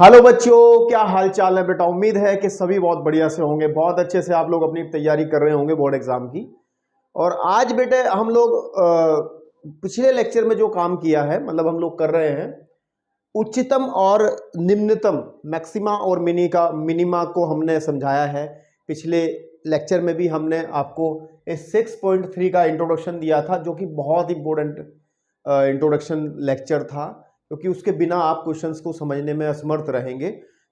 Hello बच्चों, क्या हाल चाल है बेटा। उम्मीद है कि सभी बहुत बढ़िया से होंगे, बहुत अच्छे से आप लोग अपनी तैयारी कर रहे होंगे बोर्ड एग्जाम की। और आज बेटे हम लोग पिछले लेक्चर में जो काम किया है, मतलब हम लोग कर रहे हैं उच्चतम और निम्नतम, मैक्सिमा और मिनिमा को हमने समझाया है। पिछले लेक्चर में भी हमने आपको इस 6.3 का इंट्रोडक्शन दिया था, जो कि बहुत इंपॉर्टेंट इंट्रोडक्शन लेक्चर था, क्योंकि उसके बिना आप क्वेश्चंस को समझने में असमर्थ रहेंगे।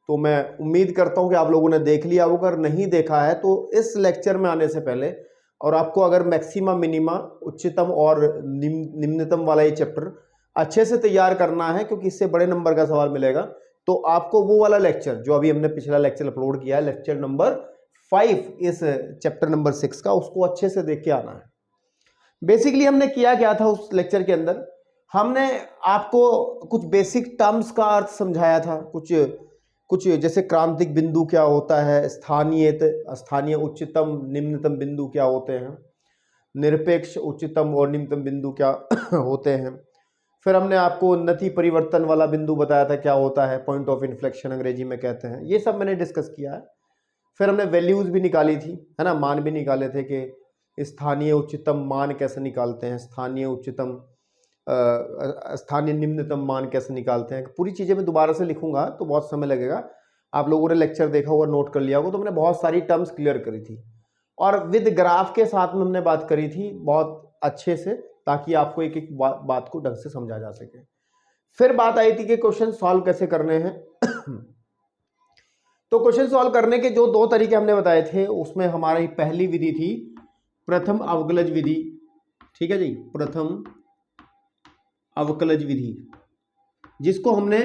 तो मैं उम्मीद करता हूं कि आप लोगों ने देख लिया होगा। अगर नहीं देखा है तो इस लेक्चर में आने से पहले, और आपको अगर मैक्सिमा मिनिमा, उच्चतम और निम्नतम वाला ये चैप्टर अच्छे से तैयार करना है, क्योंकि इससे बड़े नंबर का सवाल मिलेगा, तो आपको वो वाला लेक्चर जो अभी हमने पिछला लेक्चर अपलोड किया है, लेक्चर नंबर 5 इस चैप्टर नंबर 6 का, उसको अच्छे से देख के आना है। बेसिकली हमने किया क्या था उस लेक्चर के अंदर, हमने आपको कुछ बेसिक टर्म्स का अर्थ समझाया था। कुछ जैसे क्रांतिक बिंदु क्या होता है, स्थानीय उच्चतम निम्नतम बिंदु क्या होते हैं, निरपेक्ष उच्चतम और निम्नतम बिंदु क्या होते हैं। फिर हमने आपको उन्नति परिवर्तन वाला बिंदु बताया था क्या होता है, पॉइंट ऑफ इन्फ्लेक्शन अंग्रेजी में कहते हैं। ये सब मैंने डिस्कस किया है। फिर हमने वैल्यूज भी निकाली थी, है ना, मान भी निकाले थे कि स्थानीय उच्चतम मान कैसे निकालते हैं, स्थानीय निम्नतम मान कैसे निकालते हैं। पूरी चीज़ें मैं दोबारा से लिखूंगा तो बहुत समय लगेगा। आप लोगों ने लेक्चर देखा होगा, नोट कर लिया होगा, तो मैंने बहुत सारी टर्म्स क्लियर करी थी और विद ग्राफ के साथ में हमने बात करी थी बहुत अच्छे से, ताकि आपको एक एक बात को ढंग से समझा जा सके। फिर बात आई थी कि क्वेश्चन सॉल्व कैसे करने हैं। तो क्वेश्चन सॉल्व करने के जो दो तरीके हमने बताए थे, उसमें हमारी पहली विधि थी प्रथम अवकलज विधि। ठीक है जी, प्रथम अवकलज विधि, जिसको हमने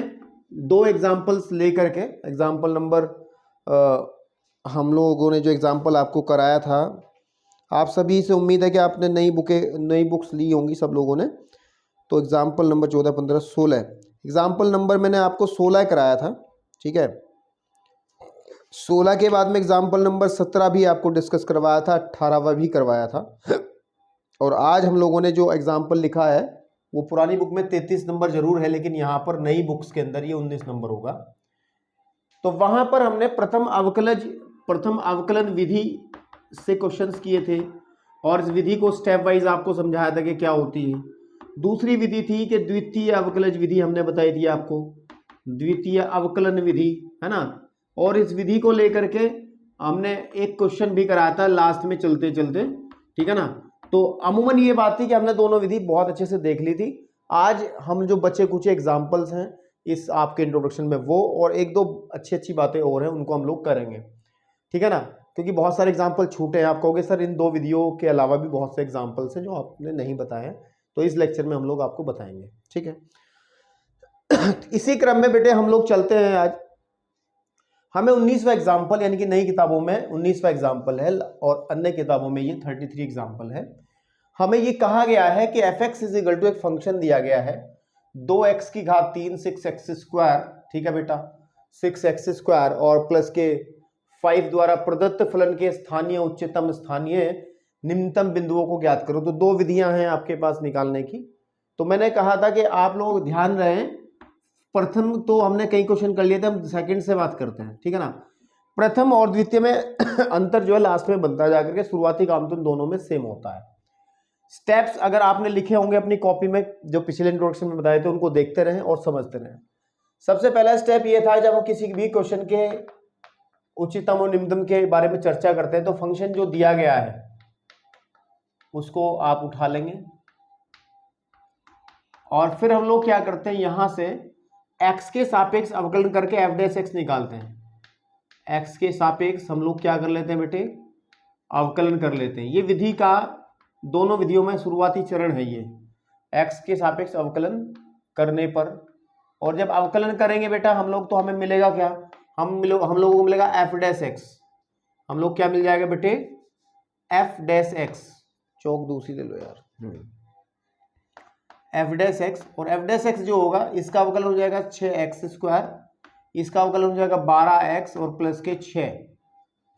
दो एग्जाम्पल्स लेकर के, एग्जाम्पल नंबर हम लोगों ने जो एग्जाम्पल आपको कराया था, आप सभी से उम्मीद है कि आपने नई बुक्स ली होंगी सब लोगों ने। तो एग्जाम्पल नंबर 14, 15, 16, एग्जाम्पल नंबर मैंने आपको 16 कराया था। ठीक है, 16 के बाद में एग्जाम्पल नंबर 17 भी आपको डिस्कस करवाया था, 18वां भी करवाया था। और आज हम लोगों ने जो एग्जाम्पल लिखा है वो पुरानी बुक में 33 नंबर जरूर है, लेकिन यहाँ पर नई बुक्स के अंदर ये 19 नंबर होगा। तो वहां पर हमने प्रथम अवकलन विधि से क्वेश्चंस किए थे, और इस विधि को स्टेप वाइज आपको समझाया था कि क्या होती है। दूसरी विधि थी कि द्वितीय अवकलज विधि, हमने बताई थी आपको, द्वितीय अवकलन विधि, है ना। और इस विधि को लेकर के हमने एक क्वेश्चन भी कराया था लास्ट में चलते चलते, ठीक है ना। तो अमूमन ये बात थी कि हमने दोनों विधि बहुत अच्छे से देख ली थी। आज हम जो बचे कुछ एग्जाम्पल्स हैं इस आपके इंट्रोडक्शन में, वो और एक दो अच्छी बातें और हैं, उनको हम लोग करेंगे, ठीक है ना। क्योंकि बहुत सारे एग्जाम्पल छूटे हैं। आप कहोगे सर इन दो विधियों के अलावा भी बहुत से एग्जाम्पल्स हैं जो आपने नहीं बताए हैं, तो इस लेक्चर में हम लोग आपको बताएंगे, ठीक है। इसी क्रम में बेटे हम लोग चलते हैं। आज हमें 19वां एग्जाम्पल, यानी कि नई किताबों में 19वां एग्जाम्पल है और अन्य किताबों में ये 33 एग्जाम्पल है। हमें ये कहा गया है कि f x is equal to, एक फंक्शन दिया गया है 2x की घात 3 6x स्क्वायर, ठीक है बेटा, 6x स्क्वायर और प्लस के 5 द्वारा प्रदत्त फलन के स्थानीय उच्चतम स्थानीय निम्नतम बिंदुओं को ज्ञात करो। तो दो विधियां हैं आपके पास निकालने की। तो मैंने कहा था कि आप लोग ध्यान रहे, प्रथम तो हमने कई क्वेश्चन कर लिए थे, हम सेकंड से बात करते हैं, ठीक है ना। प्रथम और द्वितीय में अंतर जो है लास्ट में बनता जाकर के, शुरुआती काम तो दोनों में सेम होता है। स्टेप्स अगर आपने लिखे होंगे अपनी कॉपी में, जो पिछले इंट्रोडक्शन में बताए थे, उनको देखते रहें और समझते रहें। सबसे पहला स्टेप ये था, जब हम किसी भी क्वेश्चन के उच्चतम और निम्नतम के बारे में चर्चा करते हैं, तो फंक्शन जो दिया गया है उसको आप उठा लेंगे और फिर हम लोग क्या करते हैं, यहां से x के सापेक्ष अवकलन करके f डैश x निकालते हैं। x के सापेक्ष हम लोग क्या कर लेते हैं बेटे, अवकलन कर लेते हैं। ये विधि का दोनों विधियों में शुरुआती चरण है ये, x के सापेक्ष अवकलन करने पर। और जब अवकलन करेंगे बेटा हम लोग, तो हमें मिलेगा क्या, हम लोगों को मिलेगा f डैश x। हम लोग क्या मिल जाएगा बेटे, f डैश x, चौक दूसरी ले लो यार, f डैश x। और f डैश x जो होगा, इसका अवकलन हो जाएगा 6x स्क्वायर, इसका अवकलन हो जाएगा 12x और प्लस के 6,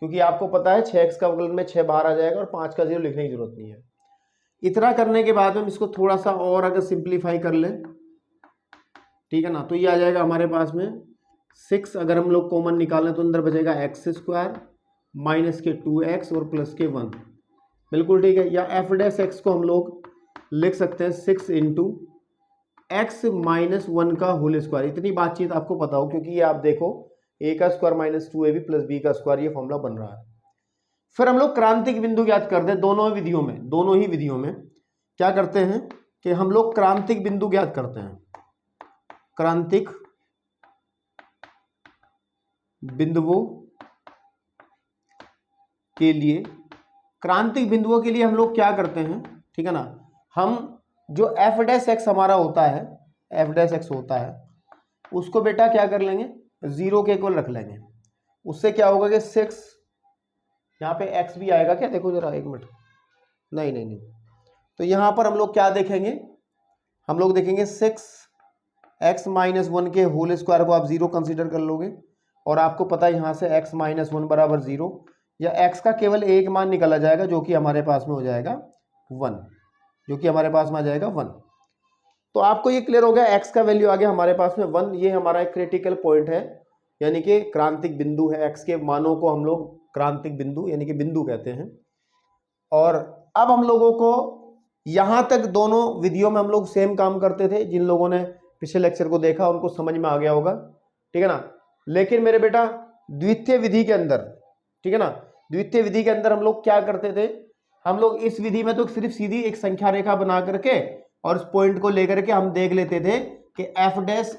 क्योंकि आपको पता है 6x का अवकलन में 6 बाहर आ जाएगा और 5 का 0 लिखने की जरूरत नहीं है। इतना करने के बाद हम इसको थोड़ा सा और अगर सिंप्लीफाई कर लें, ठीक है ना, तो ये आ जाएगा हमारे पास में 6 अगर हम लोग कॉमन निकालें तो अंदर बचेगा एक्स स्क्वायर माइनस के 2x और प्लस के 1। बिल्कुल ठीक है। या एफ डैश एक्स को हम लोग लिख सकते हैं 6 इंटू एक्स माइनस 1 का होल स्क्वायर। इतनी बातचीत आपको पता हो, क्योंकि ये आप देखो ए का square minus 2ab plus b का स्क्वायर, ये फॉर्मूला बन रहा है। फिर हम लोग क्रांतिक बिंदु ज्ञात कर दें। दोनों ही विधियों में क्या करते हैं कि हम लोग क्रांतिक बिंदु ज्ञात करते हैं। क्रांतिक बिंदुओं के लिए हम लोग क्या करते हैं, ठीक है ना, हम जो एफ डैश एक्स हमारा होता है, एफ डैश एक्स होता है, उसको बेटा क्या कर लेंगे, 0 के इक्वल रख लेंगे। उससे क्या होगा कि 6 यहाँ पे x भी आएगा क्या, देखो जरा 1 मिनट, नहीं, तो यहाँ पर हम लोग क्या देखेंगे, हम लोग देखेंगे 6x माइनस 1 के होल स्क्वायर को आप 0 कंसीडर कर लोगे, और आपको पता है यहाँ से x माइनस 1 बराबर 0, या x का केवल एक मान निकला जाएगा जो कि हमारे पास में हो जाएगा 1, जो कि हमारे पास में आ जाएगा 1। तो आपको ये क्लियर हो गया, x का वैल्यू आ गया हमारे पास में 1। ये हमारा एक क्रिटिकल पॉइंट है, यानी कि क्रांतिक बिंदु है। x के मानों को हम लोग क्रांतिक बिंदु यानी कि बिंदु कहते हैं। और अब हम लोगों को यहां तक दोनों विधियों में हम लोग सेम काम करते थे। जिन लोगों ने पिछले लेक्चर को देखा उनको समझ में आ गया होगा, ठीक है ना। लेकिन मेरे बेटा द्वितीय विधि के अंदर, ठीक है ना, द्वितीय विधि के अंदर हम लोग क्या करते थे, हम लोग इस विधि में तो सिर्फ सीधी एक संख्या रेखा बना करके और उस पॉइंट को लेकर के हम देख लेते थे कि एफ डैश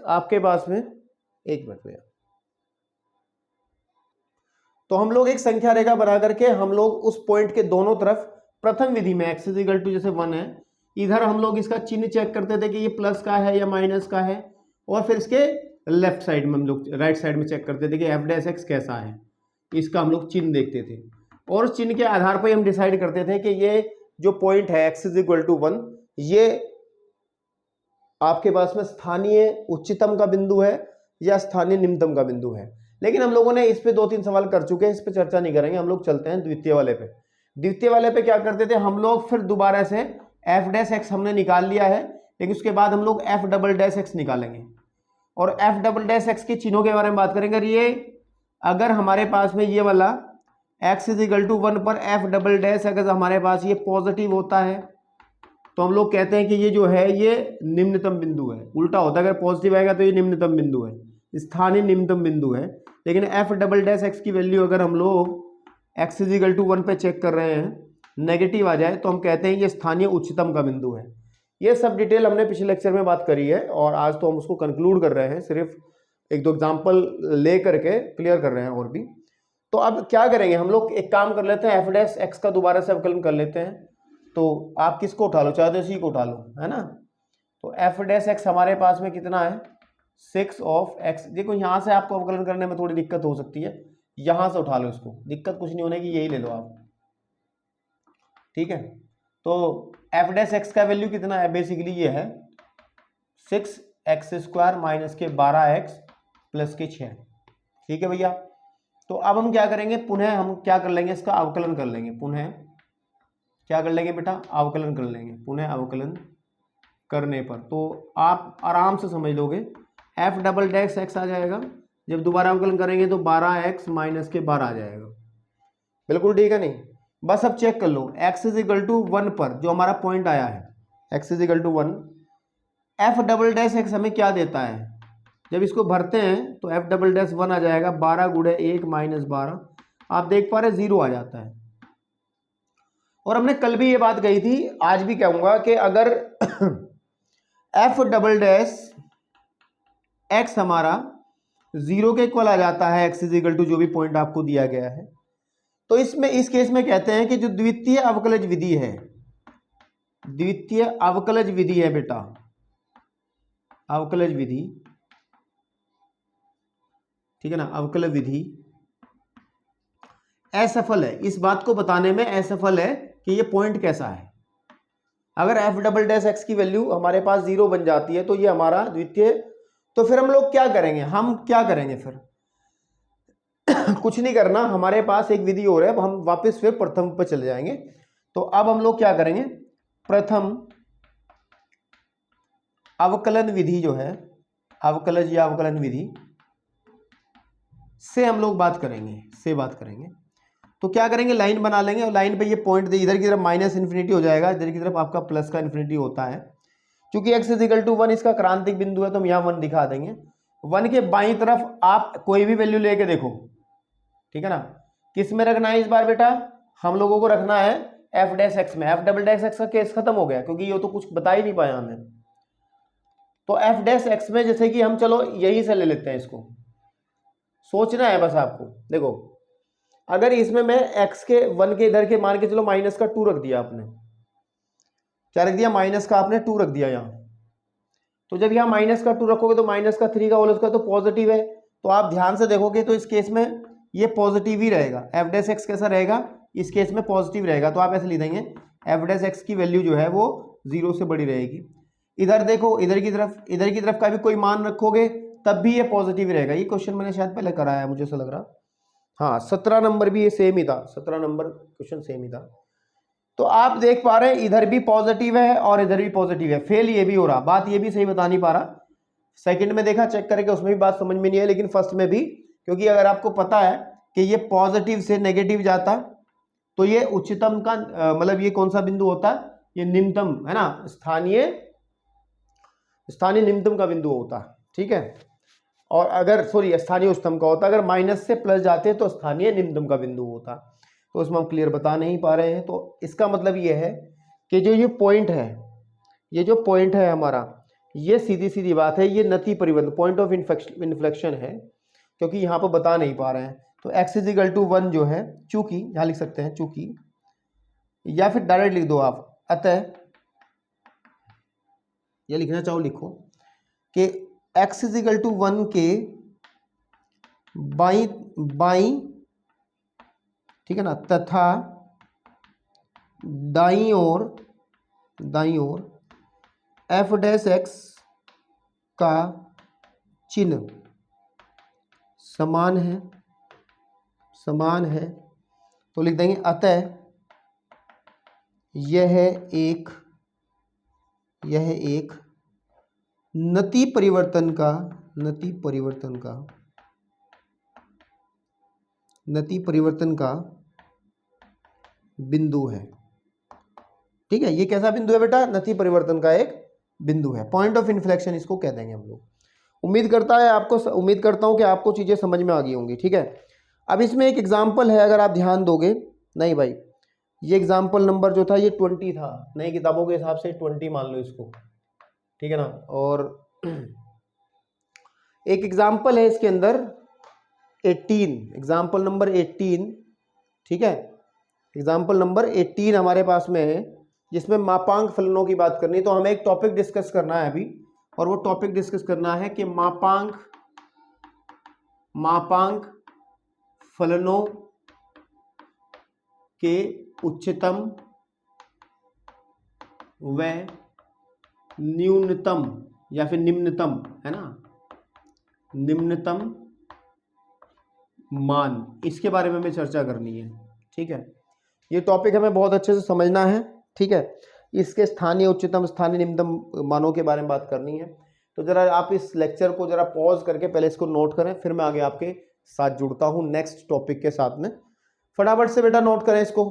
आपके पास में, एक मिनट भैया, तो हम लोग एक संख्या रेखा बना करके हम लोग उस पॉइंट के दोनों तरफ, प्रथम विधि में x इक्वल टू जैसे 1 है, इधर हम लोग इसका चिन्ह चेक करते थे कि ये प्लस का है या माइनस का है, और फिर इसके लेफ्ट साइड में हम लोग राइट साइड में चेक करते थे कि एफ डैश एक्स कैसा है, इसका हम लोग चिन्ह देखते थे, और उस चिन्ह के आधार पर हम डिसाइड करते थे कि ये जो पॉइंट है x इक्वल टू 1, ये आपके पास में स्थानीय उच्चतम का बिंदु है या स्थानीय निम्नतम का बिंदु है। लेकिन हम लोगों ने इस पे 2-3 सवाल कर चुके हैं, इस पे चर्चा नहीं करेंगे, हम लोग चलते हैं द्वितीय वाले पे। द्वितीय वाले पे क्या करते थे हम लोग, फिर दोबारा से एफ डैश एक्स हमने निकाल लिया है, लेकिन उसके बाद हम लोग एफ डबल डैश एक्स निकालेंगे, और एफ डबल डैश एक्स के चिन्हों के बारे में बात करेंगे। ये अगर हमारे पास में ये वाला x इक्वल टू 1 पर एफ डबल डैश अगर हमारे पास ये पॉजिटिव होता है तो हम लोग कहते हैं कि ये जो है ये निम्नतम बिंदु है। उल्टा होता है, अगर पॉजिटिव आएगा तो ये निम्नतम बिंदु है, स्थानीय निम्नतम बिंदु है। लेकिन एफ डबल डैश एक्स की वैल्यू अगर हम लोग x इक्वल टू 1 पे चेक कर रहे हैं, नेगेटिव आ जाए तो हम कहते हैं ये स्थानीय उच्चतम का बिंदु है। ये सब डिटेल हमने पिछले लेक्चर में बात करी है, और आज तो हम उसको कंक्लूड कर रहे हैं, सिर्फ 1-2 एग्जाम्पल ले करके क्लियर कर रहे हैं और भी। तो अब क्या करेंगे हम लोग, एक काम कर लेते हैं, एफ डैश एक्स का दोबारा से अवकलन कर लेते हैं। तो आप किसको उठा लो, चाहे तो इसी को उठा लो, है ना। तो एफ डैश एक्स हमारे पास में कितना है, 6 ऑफ एक्स। देखो यहाँ से आपको अवकलन करने में थोड़ी दिक्कत हो सकती है, यहाँ से उठा लो इसको, दिक्कत कुछ नहीं होने की, यही ले लो आप, ठीक है। तो एफ डैश एक्स का वैल्यू कितना है, बेसिकली ये है 6x स्क्वायर माइनस के 12x प्लस के 6, ठीक है भैया। तो अब हम क्या करेंगे, पुनः हम क्या कर लेंगे, इसका अवकलन कर लेंगे, पुनः क्या कर लेंगे बेटा, अवकलन कर लेंगे। पुनः अवकलन करने पर तो आप आराम से समझ लोगे, एफ डबल डैश एक्स आ जाएगा, जब दोबारा अवकलन करेंगे तो 12x माइनस के 12 आ जाएगा। बिल्कुल ठीक है, नहीं बस अब चेक कर लो, x इक्वल टू 1 पर जो हमारा पॉइंट आया है, x equal to 1, f double dash x हमें क्या देता है, जब इसको भरते हैं तो एफ डबल डैश 1 आ जाएगा, 12 गुणे 1 माइनस 12, आप देख पा रहे 0 आ जाता है। और हमने कल भी ये बात कही थी, आज भी कहूंगा कि अगर एफ डबल डैश एक्स हमारा 0 के इक्वल आ जाता है, x इक्वल टू जो भी पॉइंट आपको दिया गया है, तो इसमें इस केस में कहते हैं कि जो द्वितीय अवकलज विधि है, द्वितीय अवकलज विधि है बेटा, अवकलज विधि, ठीक है ना, अवकलज विधि असफल है। इस बात को बताने में असफल है कि ये पॉइंट कैसा है। अगर एफ डबल डैश एक्स की वैल्यू हमारे पास 0 बन जाती है तो ये हमारा द्वितीय, तो फिर हम लोग क्या करेंगे, हम क्या करेंगे फिर कुछ नहीं करना, हमारे पास एक विधि और है, अब हम वापस फिर प्रथम पर चले जाएंगे। तो अब हम लोग क्या करेंगे, प्रथम अवकलन विधि जो है, अवकलज या अवकलन विधि से हम लोग बात करेंगे, तो क्या करेंगे, लाइन बना लेंगे और लाइन पे ये पॉइंट दे, इधर की तरफ माइनस इन्फिनिटी हो जाएगा, इधर की तरफ आपका प्लस का इन्फिनिटी होता है। क्योंकि x = 1 इसका क्रांतिक बिंदु है तो हम यहाँ 1 दिखा देंगे। 1 के बाईं तरफ आप कोई भी वैल्यू लेके देखो, ठीक है ना। किस में रखना है इस बार बेटा, हम लोगों को रखना है f' में। f" का केस खत्म हो गया क्योंकि ये तो कुछ बता ही नहीं पाया हमें। तो f' में जैसे कि हम चलो यही से ले लेते हैं, इसको सोचना है बस आपको। देखो अगर इसमें मैं x के 1 के इधर के मान के चलो माइनस का 2 रख दिया आपने, क्या रख दिया, माइनस का आपने 2 रख दिया यहाँ। तो जब यहाँ माइनस का 2 रखोगे तो माइनस का 3 का होल स्क्वायर तो पॉजिटिव है, तो आप ध्यान से देखोगे तो इस केस में ये पॉजिटिव ही रहेगा। f' कैसा रहेगा, इस केस में पॉजिटिव रहेगा, तो आप ऐसे लिख देंगे f' की वैल्यू जो है वो 0 से बड़ी रहेगी। इधर देखो, इधर की तरफ का भी कोई मान रखोगे तब भी ये पॉजिटिव रहेगा। ये क्वेश्चन मैंने शायद पहले कराया है, मुझे ऐसा लग रहा। हाँ 17 नंबर भी ये सेम ही था, 17 नंबर क्वेश्चन सेम ही था। तो आप देख पा रहे हैं इधर भी पॉजिटिव है और इधर भी पॉजिटिव है, फेल ये भी हो रहा। बात ये भी सही बता नहीं पा रहा, सेकंड में देखा चेक करके उसमें भी बात समझ में नहीं है, लेकिन फर्स्ट में भी, क्योंकि अगर आपको पता है कि ये पॉजिटिव से नेगेटिव जाता तो ये उच्चतम का मतलब ये कौन सा बिंदु होता, ये निम्नतम है ना, स्थानीय निम्नतम का बिंदु होता, ठीक है। और अगर स्थानीय उच्चतम का होता, अगर माइनस से प्लस जाते तो स्थानीय निम्नतम का बिंदु होता। तो उसमें हम क्लियर बता नहीं पा रहे हैं। तो इसका मतलब ये है कि जो ये पॉइंट है हमारा, ये सीधी सीधी बात है, ये नति परिवर्तन पॉइंट ऑफ इन्फ्लेक्शन है, क्योंकि यहाँ पर बता नहीं पा रहे हैं। तो x = 1 जो है, चूंकि यहाँ लिख सकते हैं चूंकि, या फिर डायरेक्ट लिख दो आप, अतः ये लिखना चाहो लिखो कि x = 1 के बाई ठीक है ना, तथा दाईं ओर f' का चिन्ह समान है। तो लिख देंगे अतः यह एक नति परिवर्तन का बिंदु है। ठीक है, ये कैसा बिंदु है बेटा, नति परिवर्तन का एक बिंदु है, पॉइंट ऑफ इन्फ्लेक्शन इसको कह देंगे हम लोग। उम्मीद करता हूं कि आपको चीजें समझ में आ गई होंगी। ठीक है, अब इसमें एक एग्जाम्पल है, अगर आप ध्यान दोगे। नहीं भाई, ये एग्जाम्पल नंबर जो था ये 20 था, नई किताबों के हिसाब से 20 मान लो इसको, ठीक है ना। और एक एग्जाम्पल है इसके अंदर 18, एग्जाम्पल नंबर 18, ठीक है। एग्जाम्पल नंबर 18 हमारे पास में है, जिसमें मापांक फलनों की बात करनी है। तो हमें एक टॉपिक डिस्कस करना है अभी, और वो टॉपिक डिस्कस करना है कि मापांक फलनों के उच्चतम व न्यूनतम या फिर निम्नतम, है ना, निम्नतम मान, इसके बारे में हमें चर्चा करनी है। ठीक है, ये टॉपिक हमें बहुत अच्छे से समझना है। ठीक है, इसके स्थानीय उच्चतम, स्थानीय निम्नतम मानों के बारे में बात करनी है। तो जरा आप इस लेक्चर को जरा पॉज करके पहले इसको नोट करें, फिर मैं आगे आपके साथ जुड़ता हूं नेक्स्ट टॉपिक के साथ में। फटाफट से बेटा नोट करें इसको।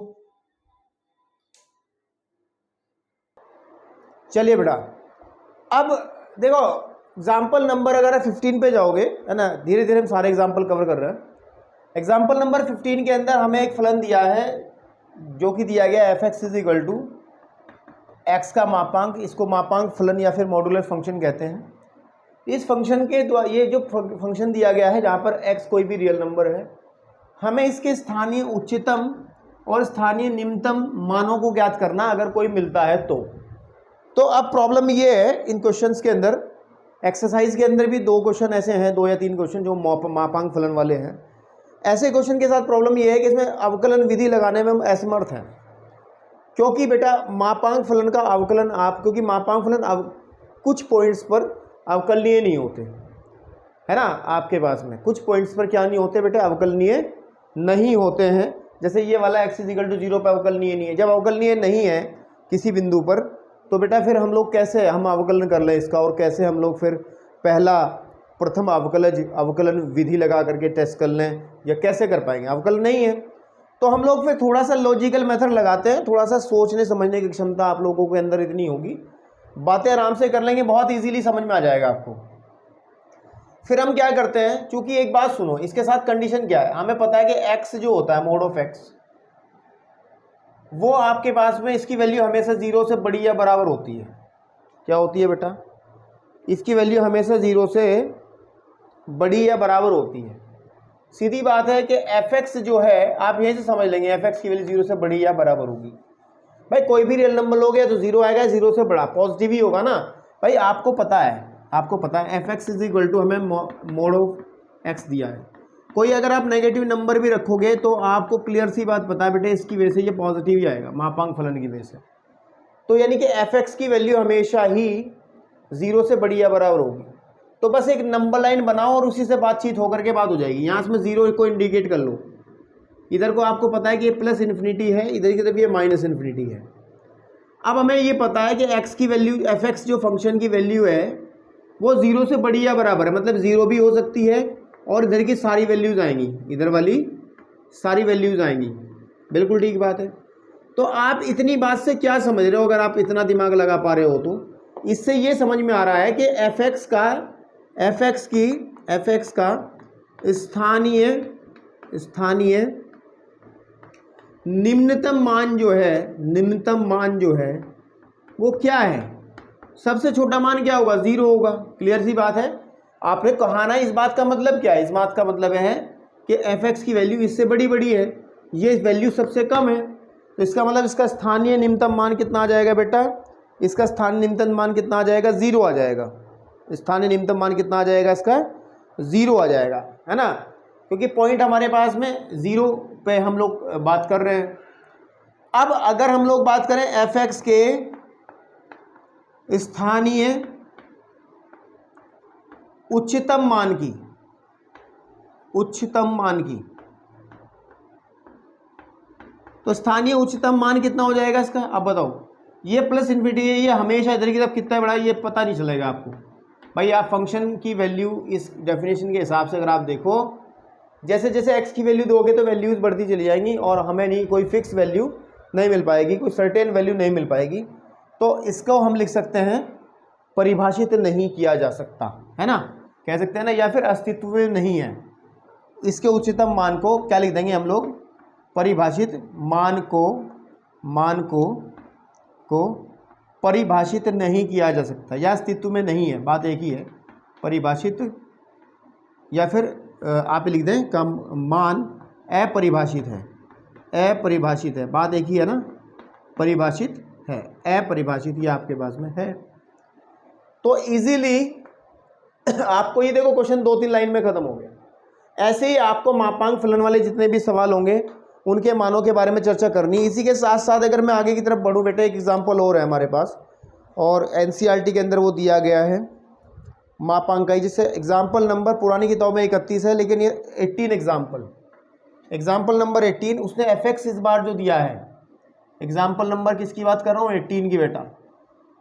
चलिए बेटा, अब देखो एग्जाम्पल नंबर अगर 15 पे जाओगे, है ना, धीरे धीरे हम सारे एग्जाम्पल कवर कर रहे हैं। एग्जाम्पल नंबर 15 के अंदर हमें एक फलन दिया है, जो कि दिया गया f(x) = x का मापांक, इसको मापांक फलन या फिर मॉड्यूलर फंक्शन कहते हैं। इस फंक्शन के द्वारा, ये जो फंक्शन दिया गया है जहाँ पर x कोई भी रियल नंबर है, हमें इसके स्थानीय उच्चतम और स्थानीय निम्नतम मानों को ज्ञात करना, अगर कोई मिलता है तो अब प्रॉब्लम ये है इन क्वेश्चंस के अंदर, एक्सरसाइज के अंदर भी 2 क्वेश्चन ऐसे हैं, 2 या 3 क्वेश्चन जो मापांक फलन वाले हैं। ऐसे क्वेश्चन के साथ प्रॉब्लम ये है कि इसमें अवकलन विधि लगाने में हम असमर्थ हैं, क्योंकि बेटा मापांक फलन का अवकलन क्योंकि मापांक फलन कुछ पॉइंट्स पर अवकलनीय नहीं होते, है ना। आपके पास में कुछ पॉइंट्स पर क्या नहीं होते बेटा, अवकलनीय नहीं होते हैं। जैसे ये वाला x = 0 पर अवकलनीय नहीं है। जब अवकलनीय नहीं है किसी बिंदु पर, तो बेटा फिर हम लोग कैसे हम अवकलन कर लें इसका, और कैसे हम लोग फिर पहला प्रथम अवकलन विधि लगा करके टेस्ट कर लें, या कैसे कर पाएंगे? अवकलन नहीं है तो हम लोग फिर थोड़ा सा लॉजिकल मेथड लगाते हैं, थोड़ा सा सोचने समझने की क्षमता आप लोगों के अंदर इतनी होगी, बातें आराम से कर लेंगे, बहुत इजीली समझ में आ जाएगा आपको। फिर हम क्या करते हैं, चूंकि एक बात सुनो, इसके साथ कंडीशन क्या है, हमें पता है कि x जो होता है मोड ऑफ x, वो आपके पास में इसकी वैल्यू हमेशा 0 से बड़ी या बराबर होती है। क्या होती है बेटा? इसकी वैल्यू हमेशा 0 से बड़ी या बराबर होती है। सीधी बात है कि fx जो है आप यहीं से समझ लेंगे, fx की वैल्यू 0 से बड़ी या बराबर होगी। भाई कोई भी रियल नंबर लोगे तो 0 आएगा, 0 से बड़ा पॉजिटिव ही होगा ना भाई, आपको पता है fx इज इक्वल टू हमें मोड ऑफ x दिया है। कोई अगर आप नेगेटिव नंबर भी रखोगे तो आपको क्लियर सी बात पता है बेटे, इसकी वजह से ये पॉजिटिव ही आएगा, मापांक फलन की वजह से। तो यानी कि fx की वैल्यू हमेशा ही 0 से बड़ी या बराबर होगी। तो बस एक नंबर लाइन बनाओ और उसी से बातचीत होकर के बात हो जाएगी। यहाँ से 0 को इंडिकेट कर लो, इधर को आपको पता है कि ये प्लस इन्फिनिटी है, इधर की तरफ ये माइनस इन्फिनिटी है। अब हमें ये पता है कि x की वैल्यू, fx जो फंक्शन की वैल्यू है वो 0 से बड़ी या बराबर है, मतलब 0 भी हो सकती है और इधर की सारी वैल्यूज़ आएंगी, इधर वाली सारी वैल्यूज़ आएंगी। बिल्कुल ठीक बात है। तो आप इतनी बात से क्या समझ रहे हो? अगर आप इतना दिमाग लगा पा रहे हो तो इससे ये समझ में आ रहा है कि fx का स्थानीय निम्नतम मान जो है वो क्या है? सबसे छोटा मान क्या होगा? 0 होगा। क्लियर सी बात है। आपने कहा ना, इस बात का मतलब क्या है? इस बात का मतलब है कि fx की वैल्यू इससे बड़ी है, ये वैल्यू सबसे कम है, तो इसका मतलब इसका स्थानीय निम्नतम मान कितना आ जाएगा बेटा? इसका स्थानीय निम्नतम मान कितना आ जाएगा? 0 आ जाएगा। स्थानीय निम्नतम मान कितना आ जाएगा? इसका 0 आ जाएगा, है ना, क्योंकि पॉइंट हमारे पास में 0 पे हम लोग बात कर रहे हैं। अब अगर हम लोग बात करें fx के स्थानीय उच्चतम मान की, तो स्थानीय उच्चतम मान कितना हो जाएगा इसका? अब बताओ, ये प्लस इन्फिनिटी है, ये हमेशा इधर की तरफ कितना बड़ा है ये पता नहीं चलेगा आपको। भाई आप फंक्शन की वैल्यू इस डेफिनेशन के हिसाब से अगर आप देखो, जैसे जैसे x की वैल्यू दोगे तो वैल्यूज बढ़ती चली जाएंगी और हमें नहीं कोई फिक्स वैल्यू नहीं मिल पाएगी, कोई सर्टेन वैल्यू नहीं मिल पाएगी। तो इसको हम लिख सकते हैं परिभाषित नहीं किया जा सकता, है ना, कह सकते हैं ना, या फिर अस्तित्व में नहीं है। इसके उच्चतम मान को क्या लिख देंगे हम लोग? परिभाषित मान को परिभाषित नहीं किया जा सकता या अस्तित्व में नहीं है, बात एक ही है। परिभाषित या फिर आप लिख दें कम मान अपरिभाषित है, बात एक ही है ना, परिभाषित है, अपरिभाषित ये आपके पास में है। तो इजीली आपको ये देखो क्वेश्चन 2-3 लाइन में खत्म हो गया। ऐसे ही आपको मापांक फलन वाले जितने भी सवाल होंगे उनके मानों के बारे में चर्चा करनी। इसी के साथ साथ अगर मैं आगे की तरफ बढ़ूँ बेटे, एक एग्जांपल और है हमारे पास और एनसीईआरटी के अंदर वो दिया गया है मापांक का, जिससे एग्जाम्पल नंबर पुरानी किताब में 31 है, लेकिन ये 18 एग्जाम्पल नंबर 18 उसने fx इस बार जो दिया है, एग्जाम्पल नंबर किसकी बात कर रहा हूँ? 18 की बेटा।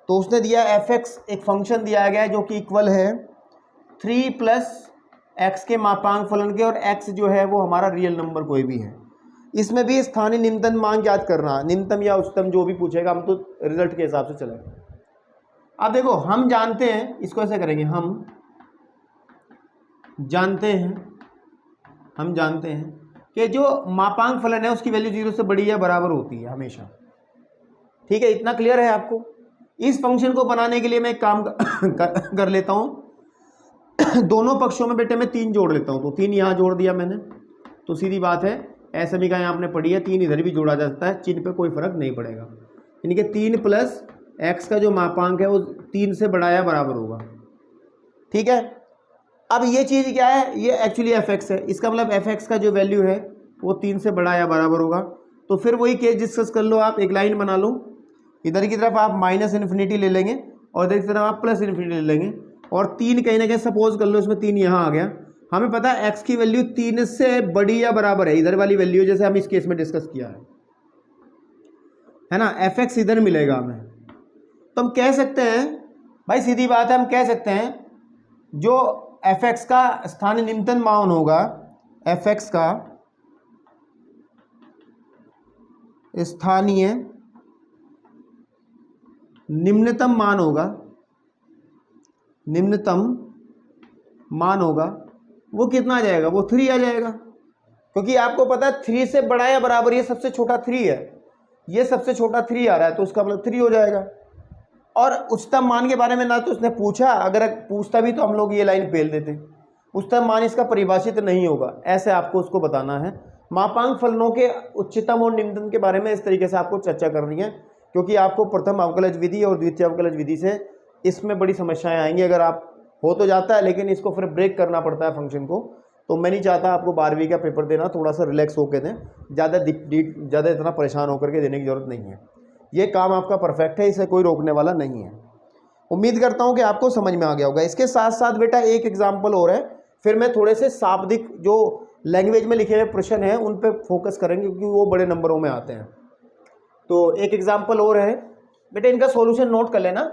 तो उसने दिया fx, एक फंक्शन दिया गया है जो कि इक्वल है 3 + x के मापांक फलन के, और x जो है वो हमारा रियल नंबर कोई भी है। इसमें भी स्थानीय निम्नतम मान याद करना, निम्नतम या उच्चतम जो भी पूछेगा, हम तो रिजल्ट के हिसाब से चलेंगे। अब देखो हम जानते हैं, इसको ऐसे करेंगे, हम जानते हैं कि जो मापांक फलन है उसकी वैल्यू 0 से बड़ी या बराबर होती है हमेशा। ठीक है, इतना क्लियर है आपको? इस फंक्शन को बनाने के लिए मैं एक काम कर लेता हूं, दोनों पक्षों में बेटे मैं 3 जोड़ लेता हूं। तो 3 यहाँ जोड़ दिया मैंने, तो सीधी बात है ऐसे समीकरण आपने पढ़ी है, 3 इधर भी जोड़ा जा सकता है, चिन्ह पे कोई फर्क नहीं पड़ेगा। यानी कि 3 + x का जो मापांक है वो 3 से बड़ा या बराबर होगा। ठीक है, अब ये चीज़ क्या है? ये एक्चुअली fx है, इसका मतलब fx का जो वैल्यू है वो 3 से बड़ा या बराबर होगा। तो फिर वही केस डिस्कस कर लो, आप एक लाइन बना लो, इधर की तरफ आप -इन्फिनिटी ले लेंगे और इधर की तरफ आप +इन्फिनिटी ले लेंगे, और 3 कहीं ना कहीं सपोज कर लो इसमें 3 यहाँ आ गया। हमें पता है x की वैल्यू 3 से बड़ी या बराबर है, इधर वाली वैल्यू जैसे हम इस केस में डिस्कस किया है ना, fx इधर मिलेगा हमें। तो हम कह सकते हैं भाई, सीधी बात है, हम कह सकते हैं जो f(x) का स्थानीय निम्नतम मान होगा, f(x) का स्थानीय निम्नतम मान होगा, निम्नतम मान होगा, वो कितना आ जाएगा? वो 3 आ जाएगा, क्योंकि आपको पता है 3 से बड़ा या बराबर, ये सबसे छोटा 3 है, ये सबसे छोटा 3 आ रहा है, तो उसका मतलब 3 हो जाएगा। और उच्चतम मान के बारे में ना तो उसने पूछा, अगर पूछता भी तो हम लोग ये लाइन फेल देते। उच्चतम मान इसका परिभाषित नहीं होगा, ऐसे आपको उसको बताना है। मापांक फलनों के उच्चतम और निम्नतम के बारे में इस तरीके से आपको चर्चा करनी है, क्योंकि आपको प्रथम अवकलज विधि और द्वितीय अवकलज विधि से इसमें बड़ी समस्याएं आएंगी। अगर आप हो तो जाता है, लेकिन इसको फिर ब्रेक करना पड़ता है फंक्शन को, तो मैं नहीं चाहता आपको 12वीं का पेपर देना थोड़ा सा रिलैक्स होकर दें, ज़्यादा इतना परेशान होकर के देने की ज़रूरत नहीं है। ये काम आपका परफेक्ट है, इसे कोई रोकने वाला नहीं है। उम्मीद करता हूँ कि आपको समझ में आ गया होगा। इसके साथ साथ बेटा एक एग्जाम्पल और है, फिर मैं थोड़े से शाब्दिक जो लैंग्वेज में लिखे हुए प्रश्न हैं उन पे फोकस करेंगे, क्योंकि वो बड़े नंबरों में आते हैं। तो एक एग्जाम्पल और है बेटा, इनका सॉल्यूशन नोट कर लेना,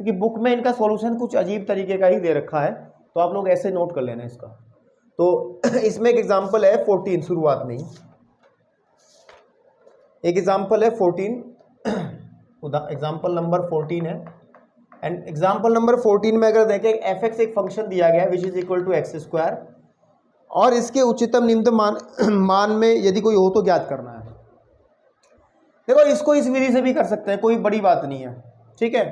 क्योंकि बुक में इनका सॉल्यूशन कुछ अजीब तरीके का ही दे रखा है, तो आप लोग ऐसे नोट कर लेना इसका। तो इसमें एक एग्जाम्पल है 14, शुरुआत में ही एक एग्जाम्पल है 14, एग्जाम्पल नंबर 14 है। एंड एग्जाम्पल नंबर 14 में अगर देखें, f(x) एक फंक्शन दिया गया है विच इज इक्वल टू x², और इसके उच्चतम निम्नतम मान में यदि कोई हो तो ज्ञात करना है। देखो, इसको इस विधि से भी कर सकते हैं, कोई बड़ी बात नहीं है, ठीक है।